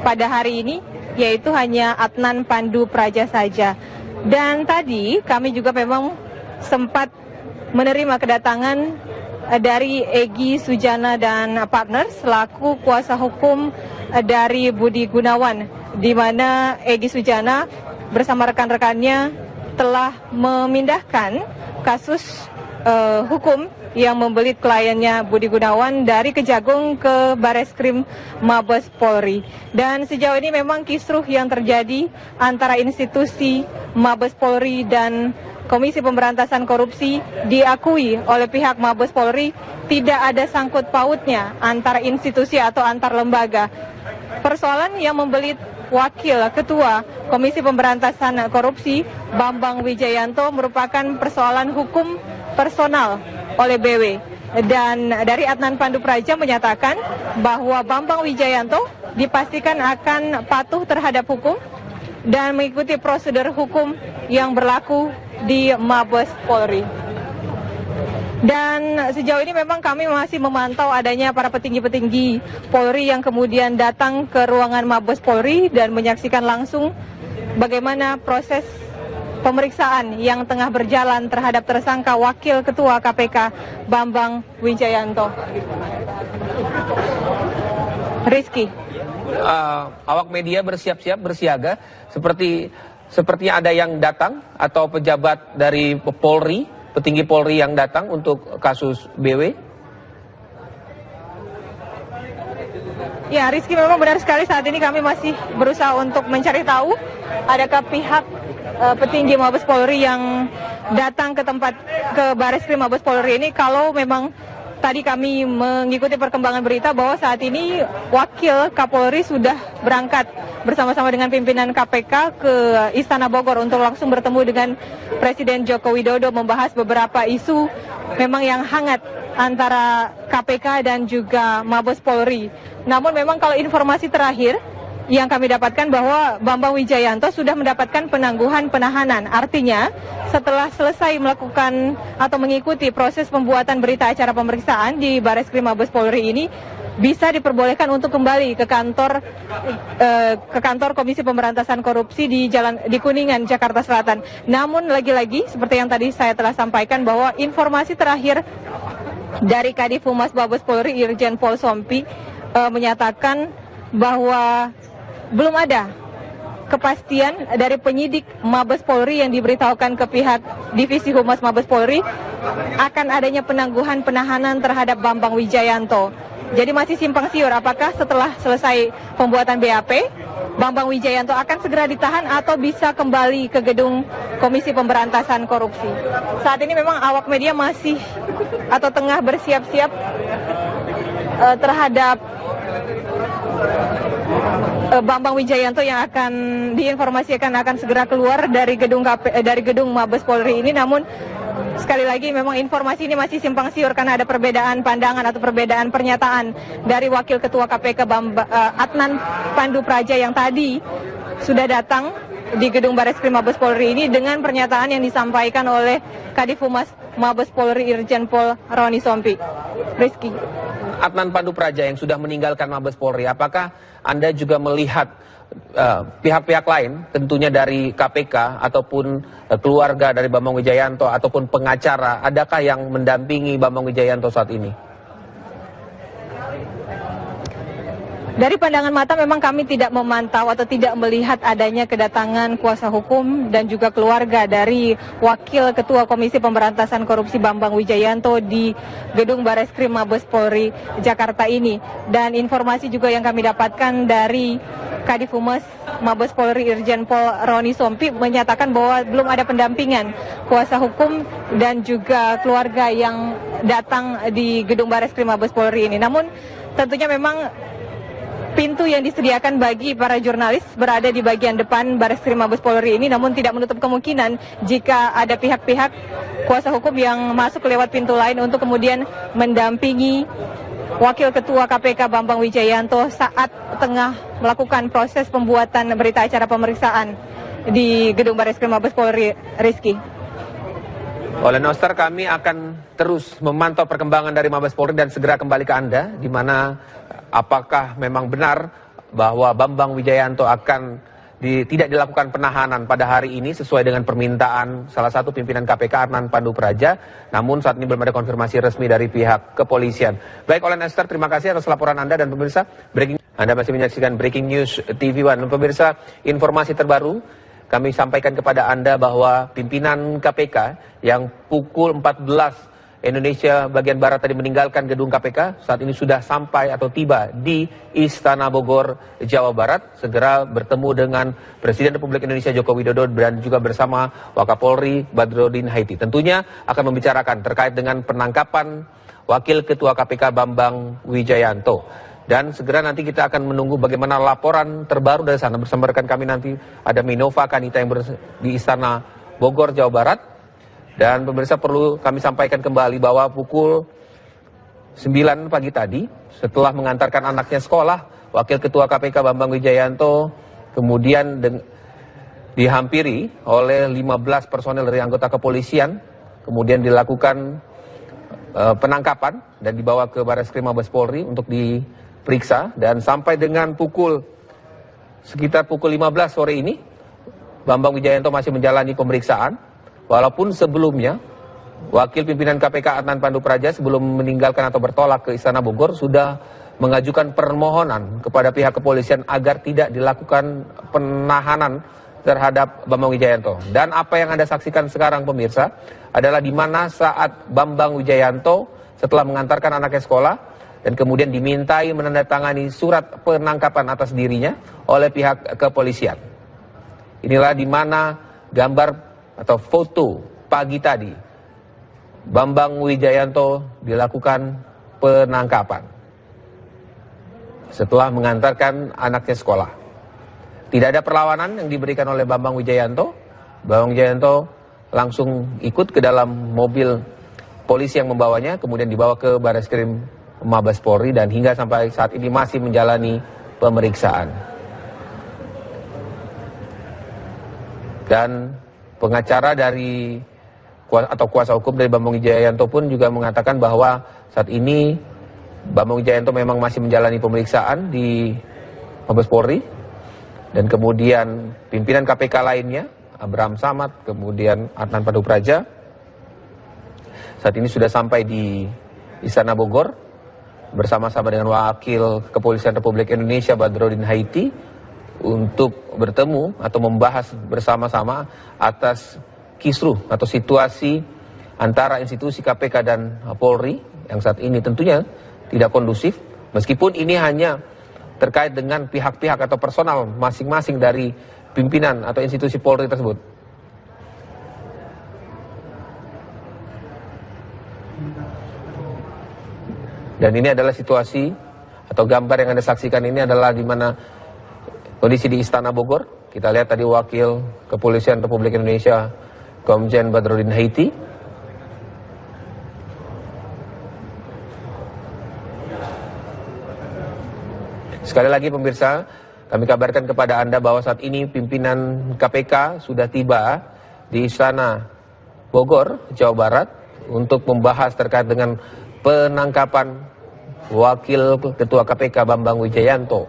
S13: pada hari ini yaitu hanya Adnan Pandu Praja saja. Dan tadi kami juga memang sempat menerima kedatangan dari Egy Sujana dan partner selaku kuasa hukum dari Budi Gunawan, di mana Egy Sujana bersama rekan-rekannya telah memindahkan kasus hukum yang membelit kliennya Budi Gunawan dari Kejagung ke Bareskrim Mabes Polri. Dan sejauh ini memang kisruh yang terjadi antara institusi Mabes Polri dan Komisi Pemberantasan Korupsi diakui oleh pihak Mabes Polri tidak ada sangkut pautnya antara institusi atau antar lembaga. Persoalan yang membelit Wakil Ketua Komisi Pemberantasan Korupsi Bambang Wijayanto merupakan persoalan hukum personal oleh BW. Dan dari Adnan Pandu Praja menyatakan bahwa Bambang Wijayanto dipastikan akan patuh terhadap hukum dan mengikuti prosedur hukum yang berlaku di Mabes Polri. Dan sejauh ini memang kami masih memantau adanya para petinggi-petinggi Polri yang kemudian datang ke ruangan Mabes Polri dan menyaksikan langsung bagaimana proses pemeriksaan yang tengah berjalan terhadap tersangka Wakil Ketua KPK Bambang Wijayanto. Rizky.
S1: Awak media bersiap-siap, bersiaga, sepertinya ada yang datang atau pejabat dari Polri, petinggi Polri yang datang untuk kasus BW?
S13: Ya, Rizky, memang benar sekali saat ini kami masih berusaha untuk mencari tahu adakah pihak petinggi Mabes Polri yang datang ke Bareskrim Mabes Polri ini. Kalau memang tadi kami mengikuti perkembangan berita bahwa saat ini Wakil Kapolri sudah berangkat bersama-sama dengan pimpinan KPK ke Istana Bogor untuk langsung bertemu dengan Presiden Joko Widodo membahas beberapa isu memang yang hangat antara KPK dan juga Mabes Polri. Namun memang kalau informasi terakhir yang kami dapatkan bahwa Bambang Wijayanto sudah mendapatkan penangguhan penahanan. Artinya setelah selesai melakukan atau mengikuti proses pembuatan berita acara pemeriksaan di Bareskrim Mabes Polri ini bisa diperbolehkan untuk kembali ke kantor Komisi Pemberantasan Korupsi di Kuningan, Jakarta Selatan. Namun lagi-lagi seperti yang tadi saya telah sampaikan bahwa informasi terakhir dari Kadif Humas Mabes Polri Irjen Pol Sompi menyatakan bahwa belum ada kepastian dari penyidik Mabes Polri yang diberitahukan ke pihak Divisi Humas Mabes Polri akan adanya penangguhan penahanan terhadap Bambang Wijayanto. Jadi masih simpang siur apakah setelah selesai pembuatan BAP, Bambang Wijayanto akan segera ditahan atau bisa kembali ke gedung Komisi Pemberantasan Korupsi. Saat ini memang awak media masih atau tengah bersiap-siap terhadap Bambang Wijayanto yang akan diinformasikan akan segera keluar dari gedung Mabes Polri ini. Namun sekali lagi memang informasi ini masih simpang siur karena ada perbedaan pandangan atau perbedaan pernyataan dari Wakil Ketua KPK Adnan Pandu Praja yang tadi sudah datang di gedung Bareskrim Mabes Polri ini dengan pernyataan yang disampaikan oleh Kadif Humas Mabes Polri Irjen Pol Roni Sompi. Rizky.
S1: Adnan Pandu Praja yang sudah meninggalkan Mabes Polri, apakah Anda juga melihat pihak-pihak lain, tentunya dari KPK ataupun keluarga dari Bambang Wijayanto ataupun pengacara, adakah yang mendampingi Bambang Wijayanto saat ini?
S13: Dari pandangan mata memang kami tidak memantau atau tidak melihat adanya kedatangan kuasa hukum dan juga keluarga dari Wakil Ketua Komisi Pemberantasan Korupsi Bambang Wijayanto di gedung Bareskrim Mabes Polri Jakarta ini. Dan informasi juga yang kami dapatkan dari Kadif Humas Mabes Polri Irjen Pol Roni Sompi menyatakan bahwa belum ada pendampingan kuasa hukum dan juga keluarga yang datang di gedung Bareskrim Mabes Polri ini. Namun tentunya memang pintu yang disediakan bagi para jurnalis berada di bagian depan Bareskrim Mabes Polri ini, namun tidak menutup kemungkinan jika ada pihak-pihak kuasa hukum yang masuk lewat pintu lain untuk kemudian mendampingi Wakil Ketua KPK Bambang Wijayanto saat tengah melakukan proses pembuatan berita acara pemeriksaan di gedung Bareskrim Mabes Polri. Rizky.
S1: Oleh Nostar, kami akan terus memantau perkembangan dari Mabes Polri dan segera kembali ke Anda, di mana apakah memang benar bahwa Bambang Wijayanto akan tidak dilakukan penahanan pada hari ini sesuai dengan permintaan salah satu pimpinan KPK Adnan Pandu Praja. Namun saat ini belum ada konfirmasi resmi dari pihak kepolisian. Baik, oleh Nestor, terima kasih atas laporan Anda. Dan pemirsa, Anda masih menyaksikan Breaking News TV One. Pemirsa, informasi terbaru kami sampaikan kepada Anda bahwa pimpinan KPK yang pukul 14 Indonesia bagian Barat tadi meninggalkan gedung KPK, saat ini sudah sampai atau tiba di Istana Bogor, Jawa Barat, segera bertemu dengan Presiden Republik Indonesia Joko Widodo dan juga bersama Wakapolri Badrodin Haiti. Tentunya akan membicarakan terkait dengan penangkapan Wakil Ketua KPK Bambang Wijayanto. Dan segera nanti kita akan menunggu bagaimana laporan terbaru dari sana. Bersama rekan kami nanti ada Minova Kanita yang di Istana Bogor, Jawa Barat. Dan pemirsa, perlu kami sampaikan kembali bahwa pukul 9 pagi tadi, setelah mengantarkan anaknya sekolah, Wakil Ketua KPK Bambang Wijayanto kemudian dihampiri oleh 15 personel dari anggota kepolisian, kemudian dilakukan penangkapan dan dibawa ke Bareskrim Mabes Polri untuk diperiksa. Dan sampai dengan sekitar pukul 15 sore ini, Bambang Wijayanto masih menjalani pemeriksaan. Walaupun sebelumnya Wakil Pimpinan KPK Adnan Pandu Praja sebelum meninggalkan atau bertolak ke Istana Bogor sudah mengajukan permohonan kepada pihak kepolisian agar tidak dilakukan penahanan terhadap Bambang Wijayanto. Dan apa yang Anda saksikan sekarang pemirsa adalah di mana saat Bambang Wijayanto setelah mengantarkan anaknya sekolah dan kemudian dimintai menandatangani surat penangkapan atas dirinya oleh pihak kepolisian. Inilah di mana gambar atau foto pagi tadi Bambang Wijayanto dilakukan penangkapan setelah mengantarkan anaknya sekolah. Tidak ada perlawanan yang diberikan oleh Bambang Wijayanto. Bambang Wijayanto langsung ikut ke dalam mobil polisi yang membawanya, kemudian dibawa ke Bareskrim Mabes Polri dan hingga sampai saat ini masih menjalani pemeriksaan. Dan pengacara dari atau kuasa hukum dari Bambang Wijayanto pun juga mengatakan bahwa saat ini Bambang Wijayanto memang masih menjalani pemeriksaan di Mabes Polri, dan kemudian pimpinan KPK lainnya Abraham Samad, kemudian Adnan Pandu Praja saat ini sudah sampai di Istana Bogor bersama-sama dengan Wakil Kepolisian Republik Indonesia Badrodin Haiti untuk bertemu atau membahas bersama-sama atas kisruh atau situasi antara institusi KPK dan Polri yang saat ini tentunya tidak kondusif, meskipun ini hanya terkait dengan pihak-pihak atau personal masing-masing dari pimpinan atau institusi Polri tersebut. Dan ini adalah situasi atau gambar yang Anda saksikan ini adalah di mana kondisi di Istana Bogor. Kita lihat tadi Wakil Kepolisian Republik Indonesia Komjen Badrodin Haiti. Sekali lagi pemirsa, kami kabarkan kepada Anda bahwa saat ini pimpinan KPK sudah tiba di Istana Bogor, Jawa Barat untuk membahas terkait dengan penangkapan Wakil Ketua KPK Bambang Wijoyanto.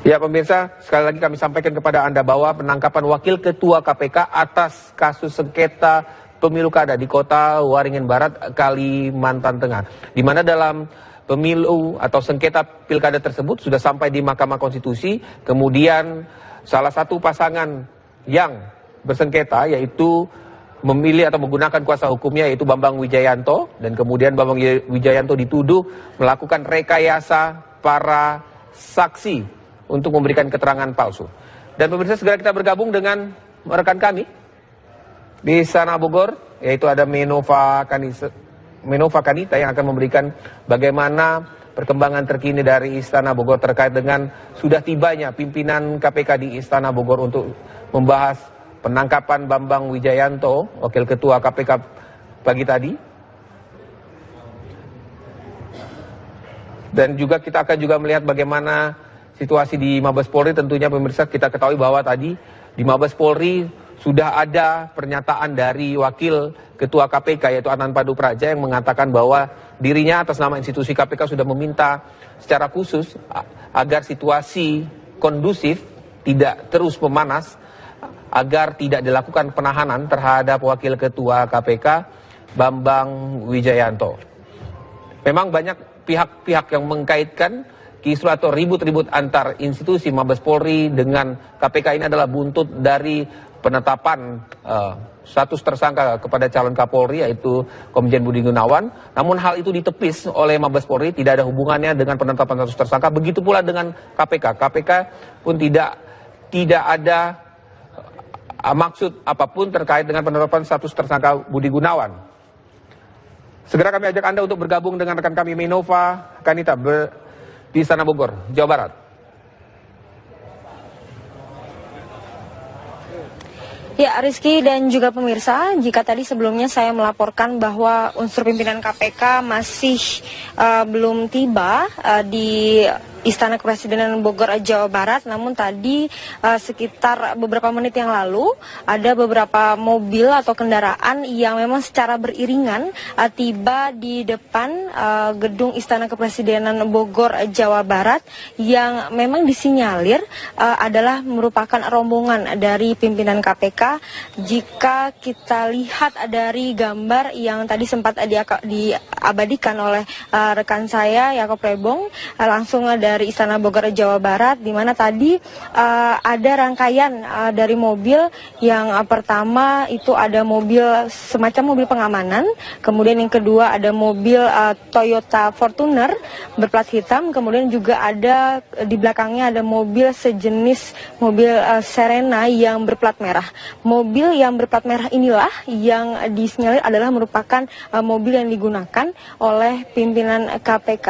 S1: Ya pemirsa, sekali lagi kami sampaikan kepada Anda bahwa penangkapan Wakil Ketua KPK atas kasus sengketa pemilu kada di kota Waringin Barat, Kalimantan Tengah. Di mana dalam pemilu atau sengketa pilkada tersebut sudah sampai di Mahkamah Konstitusi, kemudian salah satu pasangan yang bersengketa yaitu memilih atau menggunakan kuasa hukumnya yaitu Bambang Wijoyanto, dan kemudian Bambang Wijoyanto dituduh melakukan rekayasa para saksi untuk memberikan keterangan palsu. Dan pemirsa, segera kita bergabung dengan rekan kami di Istana Bogor, yaitu ada Menova Kanita yang akan memberikan bagaimana perkembangan terkini dari Istana Bogor terkait dengan sudah tibanya pimpinan KPK di Istana Bogor untuk membahas penangkapan Bambang Wijoyanto, Wakil Ketua KPK pagi tadi. Dan juga kita akan juga melihat bagaimana situasi di Mabes Polri. Tentunya pemirsa, kita ketahui bahwa tadi di Mabes Polri sudah ada pernyataan dari Wakil Ketua KPK yaitu Adnan Pandu Praja yang mengatakan bahwa dirinya atas nama institusi KPK sudah meminta secara khusus agar situasi kondusif tidak terus memanas, agar tidak dilakukan penahanan terhadap Wakil Ketua KPK Bambang Wijoyanto. Memang banyak pihak-pihak yang mengkaitkan kisru atau ribut-ribut antar institusi Mabes Polri dengan KPK ini adalah buntut dari penetapan status tersangka kepada calon Kapolri yaitu Komjen Budi Gunawan. Namun hal itu ditepis oleh Mabes Polri, tidak ada hubungannya dengan penetapan status tersangka. Begitu pula dengan KPK. KPK pun tidak ada maksud apapun terkait dengan penetapan status tersangka Budi Gunawan. Segera kami ajak Anda untuk bergabung dengan rekan kami Menova Kanita di Istana Bogor, Jawa Barat.
S14: Ya, Rizky dan juga pemirsa, jika tadi sebelumnya saya melaporkan bahwa unsur pimpinan KPK masih belum tiba di Istana Kepresidenan Bogor, Jawa Barat, namun tadi sekitar beberapa menit yang lalu ada beberapa mobil atau kendaraan yang memang secara beriringan tiba di depan gedung Istana Kepresidenan Bogor, Jawa Barat, yang memang disinyalir adalah merupakan rombongan dari pimpinan KPK. Jika kita lihat dari gambar yang tadi sempat diabadikan oleh rekan saya Yakob Rebong langsung dari Istana Bogor, Jawa Barat, di mana tadi ada rangkaian dari mobil. Yang pertama itu ada mobil semacam mobil pengamanan, kemudian yang kedua ada mobil Toyota Fortuner berplat hitam, kemudian juga ada di belakangnya ada mobil sejenis mobil Serena yang berplat merah. Mobil yang berplat merah inilah yang disinyalir adalah merupakan mobil yang digunakan oleh pimpinan KPK,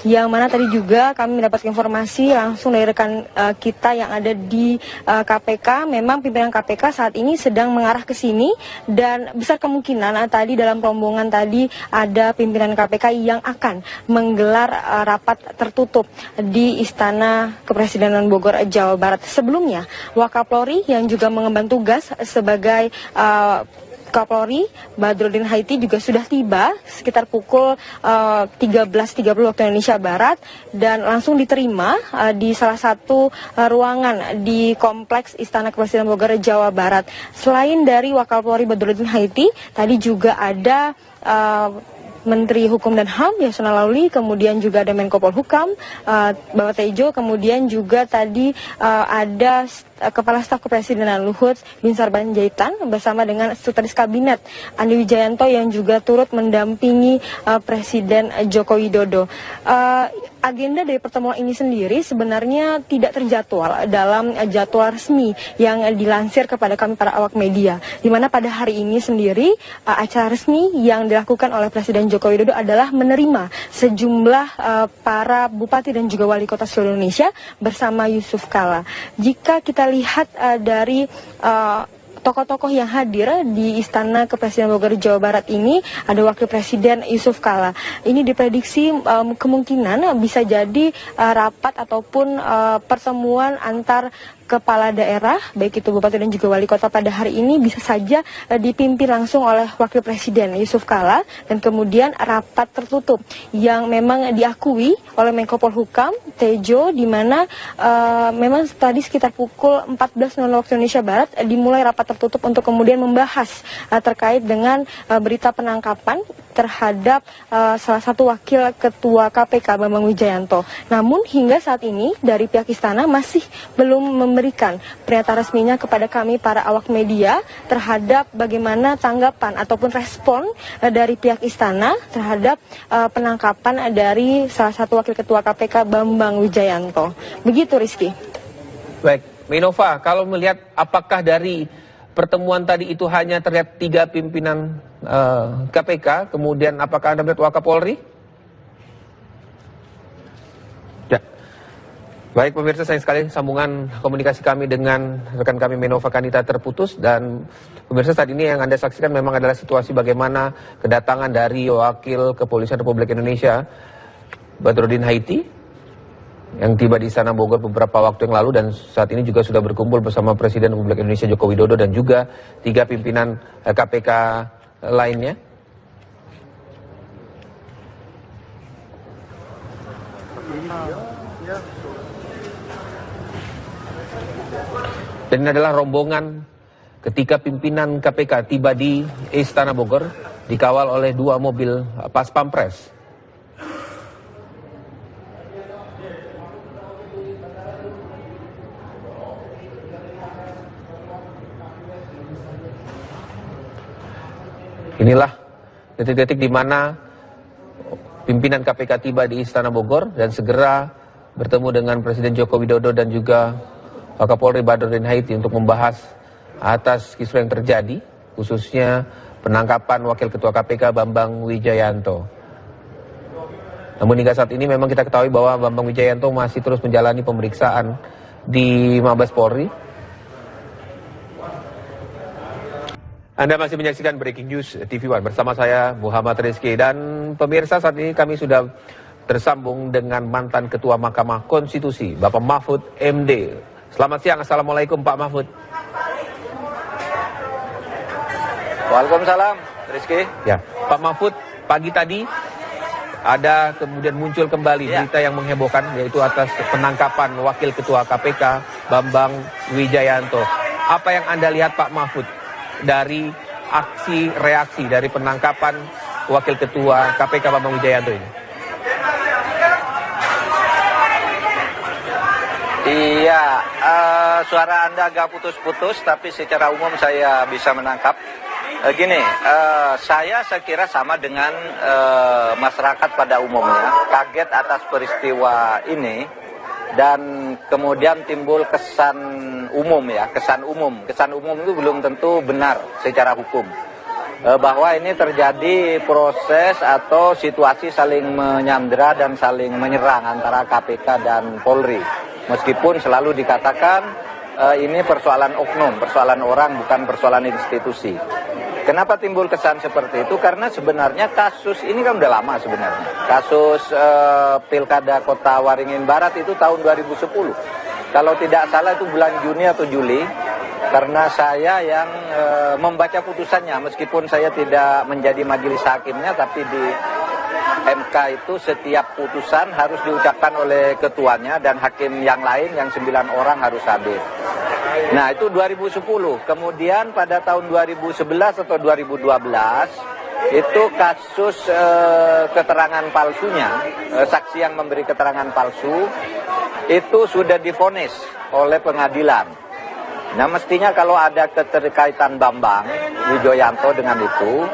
S14: yang mana tadi juga kami mendapatkan informasi langsung dari rekan kita yang ada di KPK. Memang pimpinan KPK saat ini sedang mengarah ke sini, dan besar kemungkinan tadi dalam rombongan tadi ada pimpinan KPK yang akan menggelar rapat tertutup di Istana Kepresidenan Bogor, Jawa Barat. Sebelumnya Wakapolri yang juga mengemban tugas sebagai Kapolri Badrodin Haiti juga sudah tiba sekitar pukul 13.30 waktu Indonesia Barat, dan langsung diterima di salah satu ruangan di kompleks Istana Kepresidenan Bogor, Jawa Barat. Selain dari Wakapolri Badrodin Haiti, tadi juga ada Menteri Hukum dan HAM Yasona Lauli, kemudian juga ada Menko Polhukam Bapak Tejo, kemudian juga tadi ada Kepala Staf Kepresidenan Luhut Binsar Panjaitan bersama dengan Sekretaris Kabinet Andi Wijayanto yang juga turut mendampingi Presiden Joko Widodo. Agenda dari pertemuan ini sendiri sebenarnya tidak terjadwal dalam jadwal resmi yang dilansir kepada kami para awak media, di mana pada hari ini sendiri acara resmi yang dilakukan oleh Presiden Joko Widodo adalah menerima sejumlah para bupati dan juga wali kota seluruh Indonesia bersama Yusuf Kala. Jika kita lihat dari tokoh-tokoh yang hadir di Istana Kepresidenan Bogor, Jawa Barat ini ada Wakil Presiden Yusuf Kala. Ini diprediksi kemungkinan bisa jadi rapat ataupun pertemuan antar kepala daerah, baik itu bupati dan juga wali kota pada hari ini bisa saja dipimpin langsung oleh Wakil Presiden Yusuf Kala, dan kemudian rapat tertutup yang memang diakui oleh Menko Polhukam Tejo, di mana memang tadi sekitar pukul 14.00 waktu Indonesia Barat dimulai rapat tertutup untuk kemudian membahas terkait dengan berita penangkapan terhadap salah satu wakil ketua KPK Bambang Wijayanto. Namun hingga saat ini dari pihak istana masih belum memberikan pernyataan resminya kepada kami para awak media terhadap bagaimana tanggapan ataupun respon dari pihak istana terhadap penangkapan dari salah satu wakil ketua KPK Bambang Wijayanto. Begitu Rizky.
S1: Baik, Minova, kalau melihat apakah dari pertemuan tadi itu hanya terlihat 3 pimpinan KPK, kemudian apakah Anda melihat Wakapolri? Ya. Baik pemirsa, sayang sekali sambungan komunikasi kami dengan rekan kami Menova Kanita terputus, dan pemirsa saat ini yang Anda saksikan memang adalah situasi bagaimana kedatangan dari Wakil Kepolisian Republik Indonesia Badrodin Haiti yang tiba di Istana Bogor beberapa waktu yang lalu, dan saat ini juga sudah berkumpul bersama Presiden Republik Indonesia Joko Widodo dan juga 3 pimpinan KPK lainnya. Dan ini adalah rombongan ketika pimpinan KPK tiba di Istana Bogor dikawal oleh 2 mobil Pas Pampres. Inilah detik-detik di mana pimpinan KPK tiba di Istana Bogor dan segera bertemu dengan Presiden Joko Widodo dan juga Wakapolri Badrodin Haiti untuk membahas atas kisru yang terjadi, khususnya penangkapan Wakil Ketua KPK Bambang Wijayanto. Namun hingga saat ini memang kita ketahui bahwa Bambang Wijayanto masih terus menjalani pemeriksaan di Mabes Polri. Anda masih menyaksikan Breaking News TV One bersama saya Muhammad Rizky, dan pemirsa saat ini kami sudah tersambung dengan mantan Ketua Mahkamah Konstitusi Bapak Mahfud MD. Selamat siang, Assalamualaikum Pak Mahfud.
S15: Waalaikumsalam Rizky.
S1: Ya, Pak Mahfud, pagi tadi ada kemudian muncul kembali berita yang menghebohkan, yaitu atas penangkapan Wakil Ketua KPK Bambang Wijayanto. Apa yang Anda lihat Pak Mahfud dari aksi reaksi dari penangkapan Wakil Ketua KPK Bambang Wijayanto ini?
S15: Iya, suara Anda agak putus-putus, tapi secara umum saya bisa menangkap. Saya kira sama dengan masyarakat pada umumnya, kaget atas peristiwa ini. Dan kemudian timbul kesan umum itu belum tentu benar secara hukum, bahwa ini terjadi proses atau situasi saling menyandera dan saling menyerang antara KPK dan Polri, meskipun selalu dikatakan ini persoalan oknum, persoalan orang, bukan persoalan institusi. Kenapa timbul kesan seperti itu? Karena sebenarnya kasus ini kan udah lama sebenarnya. Kasus Pilkada Kota Waringin Barat itu tahun 2010. Kalau tidak salah itu bulan Juni atau Juli. Karena saya yang membaca putusannya, meskipun saya tidak menjadi majelis hakimnya, tapi di MK itu setiap putusan harus diucapkan oleh ketuanya dan hakim yang lain yang 9 orang harus hadir. Nah itu 2010, kemudian pada tahun 2011 atau 2012 itu kasus keterangan palsunya, saksi yang memberi keterangan palsu itu sudah divonis oleh pengadilan. Nah, mestinya kalau ada keterkaitan Bambang Wijoyanto dengan itu,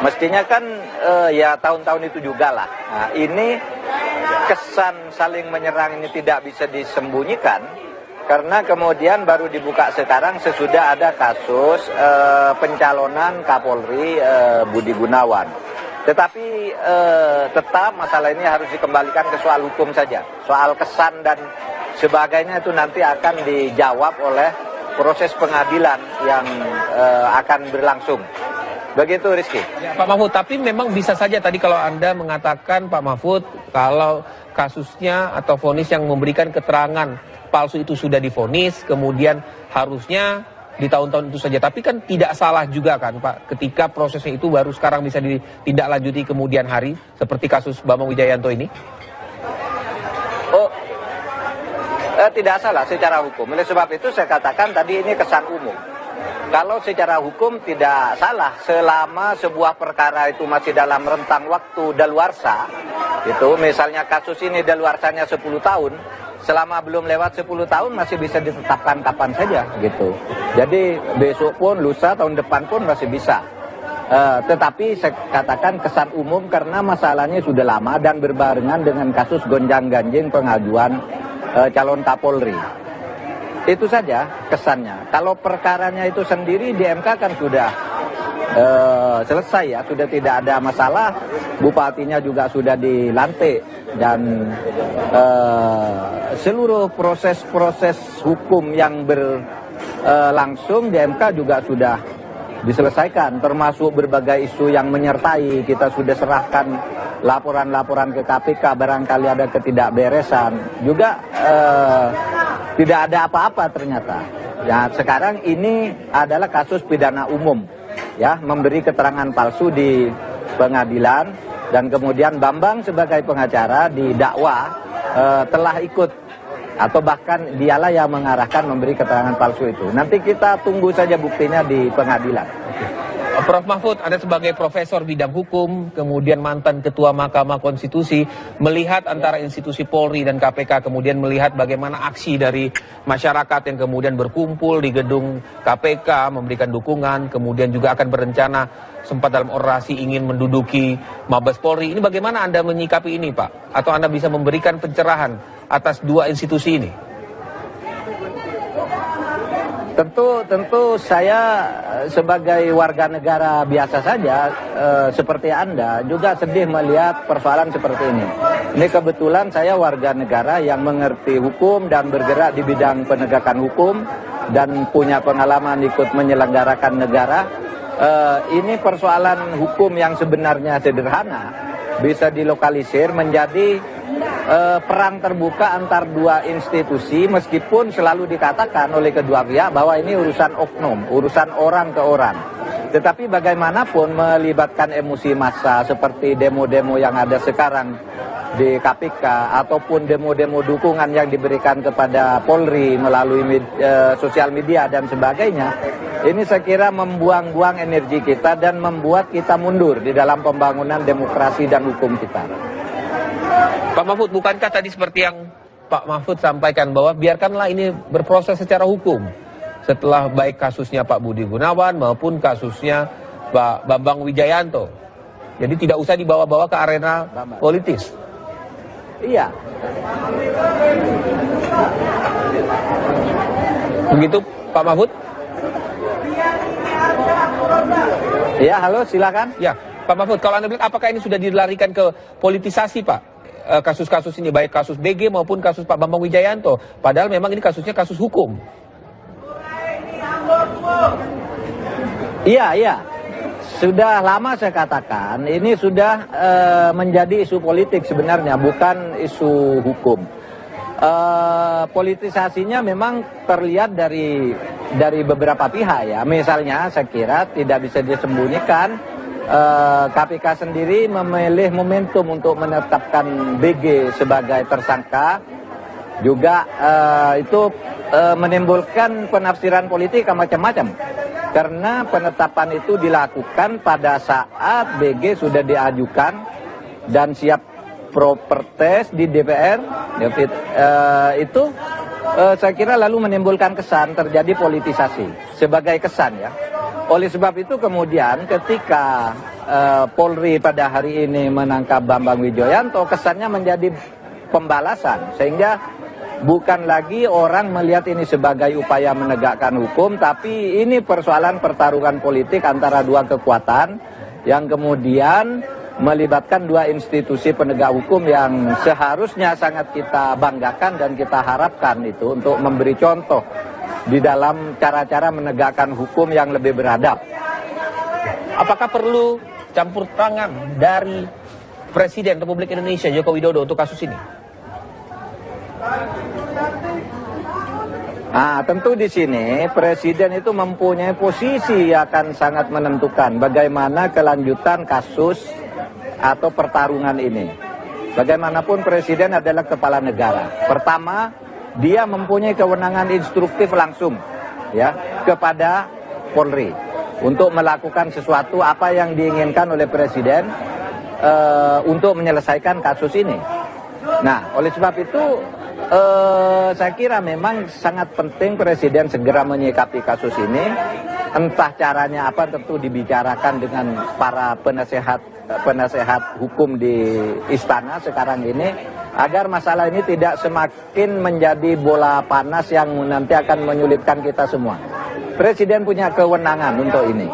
S15: mestinya kan ya tahun-tahun itu juga lah. Nah, ini kesan saling menyerang ini tidak bisa disembunyikan, karena kemudian baru dibuka sekarang sesudah ada kasus pencalonan Kapolri Budi Gunawan. Tetapi tetap masalah ini harus dikembalikan ke soal hukum saja. Soal kesan dan sebagainya itu nanti akan dijawab oleh proses pengadilan yang akan berlangsung. Begitu Rizky.
S1: Ya, Pak Mahfud, tapi memang bisa saja tadi kalau Anda mengatakan Pak Mahfud, kalau kasusnya atau vonis yang memberikan keterangan palsu itu sudah divonis, kemudian harusnya di tahun-tahun itu saja. Tapi kan tidak salah juga kan Pak, ketika prosesnya itu baru sekarang bisa ditindaklanjuti kemudian hari, seperti kasus Bambang Wijoyanto ini?
S15: Tidak salah secara hukum. Oleh sebab itu saya katakan tadi ini kesan umum. Kalau secara hukum tidak salah selama sebuah perkara itu masih dalam rentang waktu daluarsa, itu misalnya kasus ini daluarsanya 10 tahun, selama belum lewat 10 tahun masih bisa ditetapkan kapan saja gitu. Jadi besok pun, lusa, tahun depan pun masih bisa. Tetapi saya katakan kesan umum karena masalahnya sudah lama dan berbarengan dengan kasus gonjang-ganjing pengajuan calon Kapolri. Itu saja kesannya. Kalau perkaranya itu sendiri di MK kan sudah selesai ya, sudah tidak ada masalah. Bupatinya juga sudah dilantik dan seluruh proses-proses hukum yang berlangsung di MK juga sudah diselesaikan, termasuk berbagai isu yang menyertai. Kita sudah serahkan laporan-laporan ke KPK, barangkali ada ketidakberesan. Juga tidak ada apa-apa ternyata. Ya, sekarang ini adalah kasus pidana umum, ya, memberi keterangan palsu di pengadilan dan kemudian Bambang sebagai pengacara didakwa telah ikut atau bahkan dialah yang mengarahkan memberi keterangan palsu itu. Nanti kita tunggu saja buktinya di pengadilan.
S1: Prof. Mahfud, Anda sebagai profesor bidang hukum, kemudian mantan ketua Mahkamah Konstitusi, melihat antara institusi Polri dan KPK, kemudian melihat bagaimana aksi dari masyarakat yang kemudian berkumpul di gedung KPK, memberikan dukungan, kemudian juga akan berencana sempat dalam orasi ingin menduduki Mabes Polri. Ini bagaimana Anda menyikapi ini, Pak? Atau Anda bisa memberikan pencerahan atas dua institusi ini?
S15: Tentu saya sebagai warga negara biasa saja seperti Anda juga sedih melihat persoalan seperti ini. Ini kebetulan saya warga negara yang mengerti hukum dan bergerak di bidang penegakan hukum dan punya pengalaman ikut menyelenggarakan negara. Ini persoalan hukum yang sebenarnya sederhana bisa dilokalisir menjadi perang terbuka antar dua institusi, meskipun selalu dikatakan oleh kedua pihak bahwa ini urusan oknum, urusan orang ke orang. Tetapi bagaimanapun melibatkan emosi massa seperti demo-demo yang ada sekarang di KPK ataupun demo-demo dukungan yang diberikan kepada Polri melalui sosial media dan sebagainya, ini saya kira membuang-buang energi kita dan membuat kita mundur di dalam pembangunan demokrasi dan hukum kita.
S1: Pak Mahfud, bukankah tadi seperti yang Pak Mahfud sampaikan bahwa biarkanlah ini berproses secara hukum setelah baik kasusnya Pak Budi Gunawan maupun kasusnya Pak Bambang Wijoyanto. Jadi tidak usah dibawa-bawa ke arena politis.
S15: Iya.
S1: Begitu Pak Mahfud?
S15: Ya, halo, silakan.
S1: Ya, Pak Mahfud, kalau Anda bilang apakah ini sudah dilarikan ke politisasi, Pak? Kasus-kasus ini baik kasus BG maupun kasus Pak Bambang Wijoyanto. Padahal memang ini kasusnya kasus hukum.
S15: Iya. Sudah lama saya katakan ini sudah menjadi isu politik sebenarnya, bukan isu hukum. Politisasinya memang terlihat dari beberapa pihak ya. Misalnya saya kira tidak bisa disembunyikan, KPK sendiri memilih momentum untuk menetapkan BG sebagai tersangka. Juga itu menimbulkan penafsiran politik macam-macam. Karena penetapan itu dilakukan pada saat BG sudah diajukan dan siap propertes di DPR, itu saya kira lalu menimbulkan kesan terjadi politisasi sebagai kesan ya. Oleh sebab itu kemudian ketika Polri pada hari ini menangkap Bambang Wijoyanto, kesannya menjadi pembalasan, sehingga bukan lagi orang melihat ini sebagai upaya menegakkan hukum, tapi ini persoalan pertarungan politik antara dua kekuatan yang kemudian melibatkan dua institusi penegak hukum yang seharusnya sangat kita banggakan dan kita harapkan itu untuk memberi contoh di dalam cara-cara menegakkan hukum yang lebih beradab.
S1: Apakah perlu campur tangan dari Presiden Republik Indonesia Joko Widodo untuk kasus ini?
S15: Nah, tentu di sini Presiden itu mempunyai posisi yang akan sangat menentukan bagaimana kelanjutan kasus atau pertarungan ini. Bagaimanapun Presiden adalah kepala negara. Pertama, dia mempunyai kewenangan instruktif langsung ya kepada Polri untuk melakukan sesuatu apa yang diinginkan oleh Presiden untuk menyelesaikan kasus ini. Nah, oleh sebab itu saya kira memang sangat penting Presiden segera menyikapi kasus ini. Entah caranya apa, tentu dibicarakan dengan para penasehat hukum di istana sekarang ini, agar masalah ini tidak semakin menjadi bola panas yang nanti akan menyulitkan kita semua. Presiden punya kewenangan untuk ini.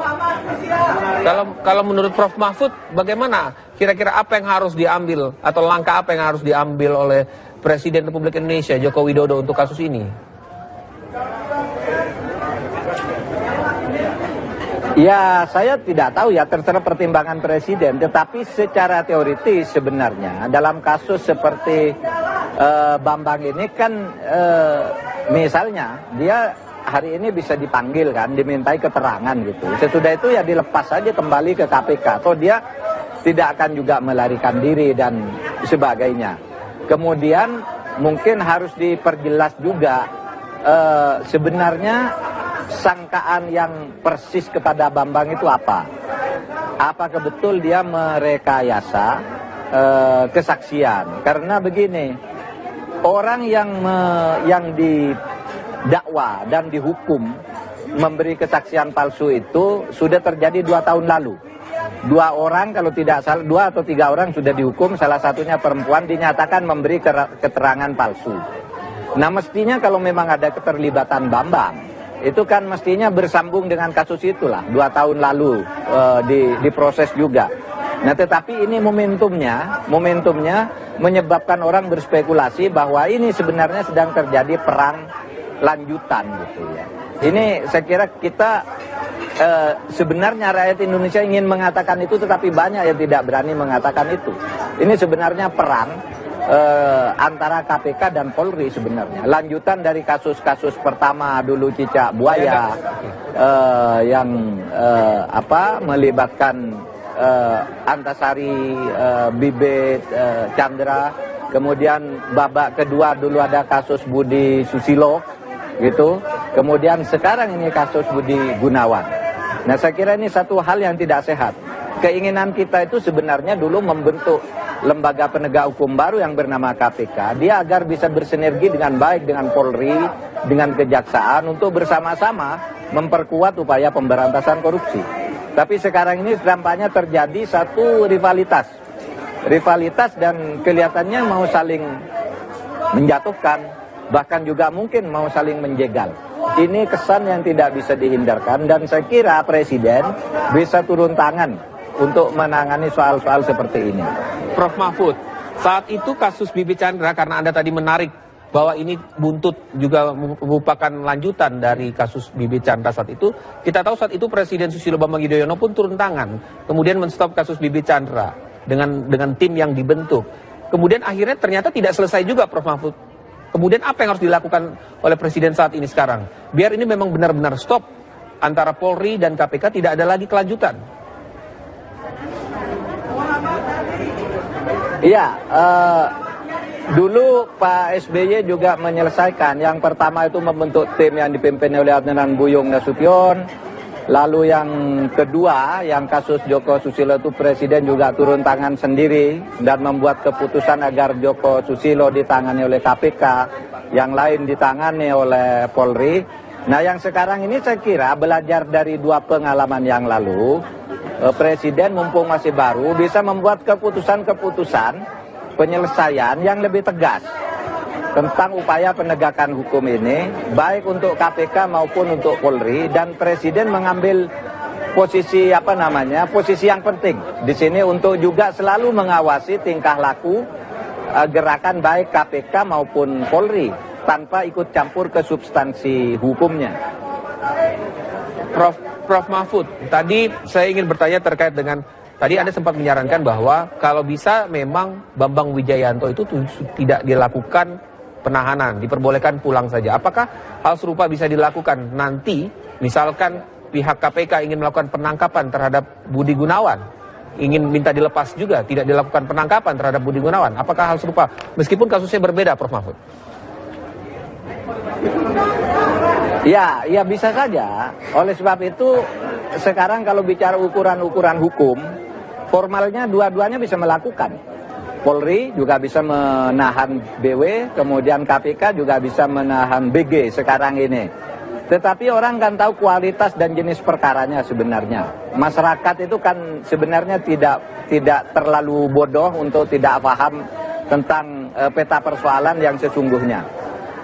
S1: Kalau menurut Prof. Mahfud, bagaimana kira-kira apa yang harus diambil atau langkah apa yang harus diambil oleh Presiden Republik Indonesia Joko Widodo untuk kasus ini?
S15: Ya, saya tidak tahu ya, terserah pertimbangan Presiden. Tetapi secara teoritis sebenarnya dalam kasus seperti Bambang ini kan misalnya dia hari ini bisa dipanggil kan, dimintai keterangan gitu. Sesudah itu ya dilepas saja kembali ke KPK. Atau dia tidak akan juga melarikan diri dan sebagainya. Kemudian mungkin harus diperjelas juga sebenarnya sangkaan yang persis kepada Bambang itu apa? Apakah betul dia merekayasa kesaksian? Karena begini, orang yang didakwa dan dihukum memberi kesaksian palsu itu sudah terjadi 2 tahun lalu. 2 orang kalau tidak salah, 2 atau 3 orang sudah dihukum, salah satunya perempuan dinyatakan memberi keterangan palsu. Nah, mestinya kalau memang ada keterlibatan Bambang, itu kan mestinya bersambung dengan kasus itulah, 2 tahun lalu diproses juga. Nah, tetapi ini momentumnya menyebabkan orang berspekulasi bahwa ini sebenarnya sedang terjadi perang lanjutan gitu ya. Ini saya kira kita sebenarnya rakyat Indonesia ingin mengatakan itu, tetapi banyak yang tidak berani mengatakan itu. Ini sebenarnya perang antara KPK dan Polri sebenarnya. Lanjutan dari kasus-kasus pertama dulu cicak buaya yang melibatkan Antasari, Bibit, Chandra. Kemudian babak kedua dulu ada kasus Budi Susilo gitu. Kemudian sekarang ini kasus Budi Gunawan. Nah, saya kira ini satu hal yang tidak sehat. Keinginan kita itu sebenarnya dulu membentuk lembaga penegak hukum baru yang bernama KPK, dia agar bisa bersinergi dengan baik dengan Polri, dengan Kejaksaan untuk bersama-sama memperkuat upaya pemberantasan korupsi. Tapi sekarang ini tampaknya terjadi satu rivalitas dan kelihatannya mau saling menjatuhkan, bahkan juga mungkin mau saling menjegal. Ini kesan yang tidak bisa dihindarkan, dan saya kira Presiden bisa turun tangan untuk menangani soal-soal seperti ini.
S1: Prof. Mahfud, saat itu kasus Bibi Chandra, karena Anda tadi menarik bahwa ini buntut juga merupakan lanjutan dari kasus Bibi Chandra saat itu, kita tahu saat itu Presiden Susilo Bambang Yudhoyono pun turun tangan, kemudian menstop kasus Bibi Chandra dengan tim yang dibentuk. Kemudian akhirnya ternyata tidak selesai juga, Prof. Mahfud. Kemudian apa yang harus dilakukan oleh Presiden saat ini sekarang? Biar ini memang benar-benar stop antara Polri dan KPK, tidak ada lagi kelanjutan.
S15: Iya, dulu Pak SBY juga menyelesaikan. Yang pertama itu membentuk tim yang dipimpin oleh Adnan Buyung Nasution. Lalu yang kedua, yang kasus Joko Susilo itu Presiden juga turun tangan sendiri dan membuat keputusan agar Joko Susilo ditangani oleh KPK, yang lain ditangani oleh Polri. Nah, yang sekarang ini saya kira belajar dari dua pengalaman yang lalu, Presiden mumpung masih baru bisa membuat keputusan-keputusan penyelesaian yang lebih tegas tentang upaya penegakan hukum ini, baik untuk KPK maupun untuk Polri, dan Presiden mengambil posisi posisi yang penting di sini untuk juga selalu mengawasi tingkah laku gerakan baik KPK maupun Polri tanpa ikut campur ke substansi hukumnya.
S1: Prof Mahfud, tadi saya ingin bertanya terkait dengan tadi Anda sempat menyarankan bahwa kalau bisa memang Bambang Wijoyanto itu tidak dilakukan penahanan, diperbolehkan pulang saja. Apakah hal serupa bisa dilakukan nanti, misalkan pihak KPK ingin melakukan penangkapan terhadap Budi Gunawan, ingin minta dilepas juga, tidak dilakukan penangkapan terhadap Budi Gunawan? Apakah hal serupa, meskipun kasusnya berbeda, Prof Mahfud?
S15: Ya bisa saja. Oleh sebab itu, sekarang kalau bicara ukuran-ukuran hukum, formalnya dua-duanya bisa melakukan. Polri juga bisa menahan BW, kemudian KPK juga bisa menahan BG sekarang ini. Tetapi orang kan tahu kualitas dan jenis perkaranya sebenarnya. Masyarakat itu kan sebenarnya tidak terlalu bodoh untuk tidak paham tentang peta persoalan yang sesungguhnya.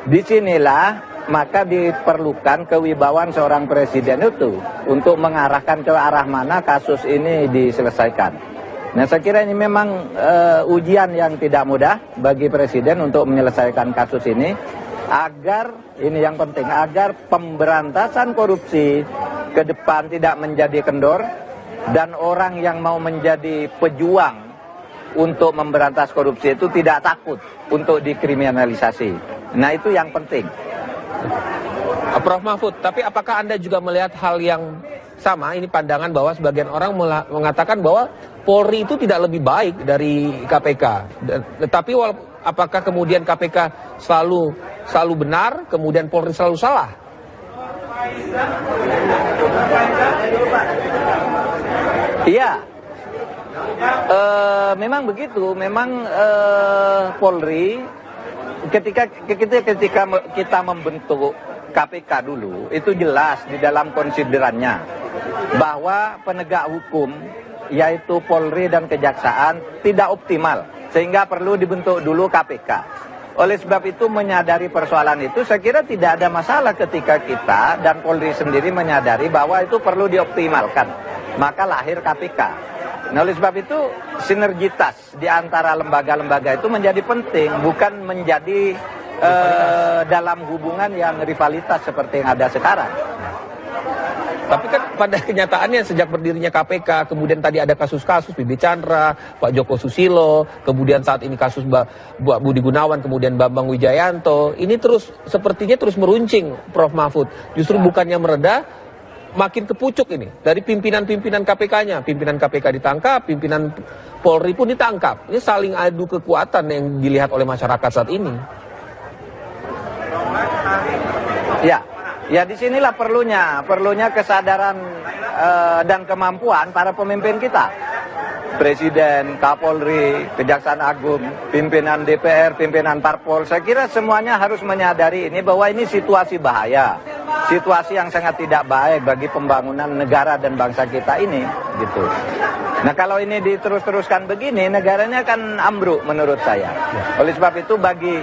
S15: Disinilah maka diperlukan kewibawaan seorang presiden itu untuk mengarahkan ke arah mana kasus ini diselesaikan. Nah, saya kira ini memang ujian yang tidak mudah bagi Presiden untuk menyelesaikan kasus ini, agar, ini yang penting, agar pemberantasan korupsi ke depan tidak menjadi kendor, dan orang yang mau menjadi pejuang untuk memberantas korupsi itu tidak takut untuk dikriminalisasi. Nah, itu yang penting.
S1: Prof Mahfud, tapi apakah Anda juga melihat hal yang sama, ini pandangan bahwa sebagian orang mengatakan bahwa Polri itu tidak lebih baik dari KPK. Tetapi apakah kemudian KPK selalu benar, kemudian Polri selalu salah?
S15: Iya, memang begitu. Memang Polri ketika kita membentuk KPK dulu, itu jelas di dalam konsiderannya bahwa penegak hukum yaitu Polri dan Kejaksaan tidak optimal, sehingga perlu dibentuk dulu KPK. Oleh sebab itu, menyadari persoalan itu, saya kira tidak ada masalah ketika kita dan Polri sendiri menyadari bahwa itu perlu dioptimalkan. Maka lahir KPK. Nah, oleh sebab itu, sinergitas di antara lembaga-lembaga itu menjadi penting, bukan menjadi dalam hubungan yang rivalitas seperti yang ada sekarang.
S1: Tapi kan pada kenyataannya sejak berdirinya KPK, kemudian tadi ada kasus-kasus Bibi Chandra, Pak Joko Susilo, kemudian saat ini kasus Budi Gunawan, kemudian Bambang Wijoyanto, ini sepertinya terus meruncing, Prof Mahfud. Justru bukannya mereda, makin kepucuk ini. Dari pimpinan-pimpinan KPK-nya, pimpinan KPK ditangkap, pimpinan Polri pun ditangkap. Ini saling adu kekuatan yang dilihat oleh masyarakat saat ini.
S15: Ya, disinilah perlunya kesadaran dan kemampuan para pemimpin kita. Presiden, Kapolri, Kejaksaan Agung, pimpinan DPR, pimpinan Parpol, saya kira semuanya harus menyadari ini bahwa ini situasi bahaya. Situasi yang sangat tidak baik bagi pembangunan negara dan bangsa kita ini, gitu. Nah, kalau ini diterus-teruskan begini, negaranya akan ambruk menurut saya. Oleh sebab itu, bagi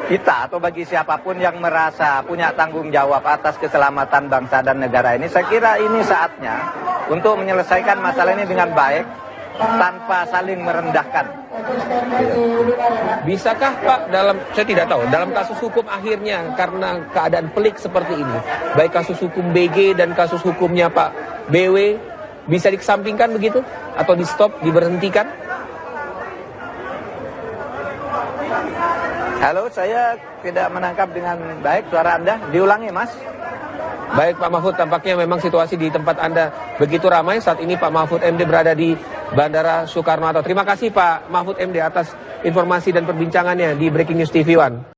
S15: kita atau bagi siapapun yang merasa punya tanggung jawab atas keselamatan bangsa dan negara ini, saya kira ini saatnya untuk menyelesaikan masalah ini dengan baik tanpa saling merendahkan.
S1: Bisakah Pak, saya tidak tahu, dalam kasus hukum akhirnya karena keadaan pelik seperti ini, baik kasus hukum BG dan kasus hukumnya Pak BW, bisa dikesampingkan begitu? Atau di stop, diberhentikan?
S15: Halo, saya tidak menangkap dengan baik suara Anda. Diulangi, Mas.
S1: Baik, Pak Mahfud, tampaknya memang situasi di tempat Anda begitu ramai. Saat ini Pak Mahfud MD berada di Bandara Soekarno-Hatta. Terima kasih Pak Mahfud MD atas informasi dan perbincangannya di Breaking News TV One.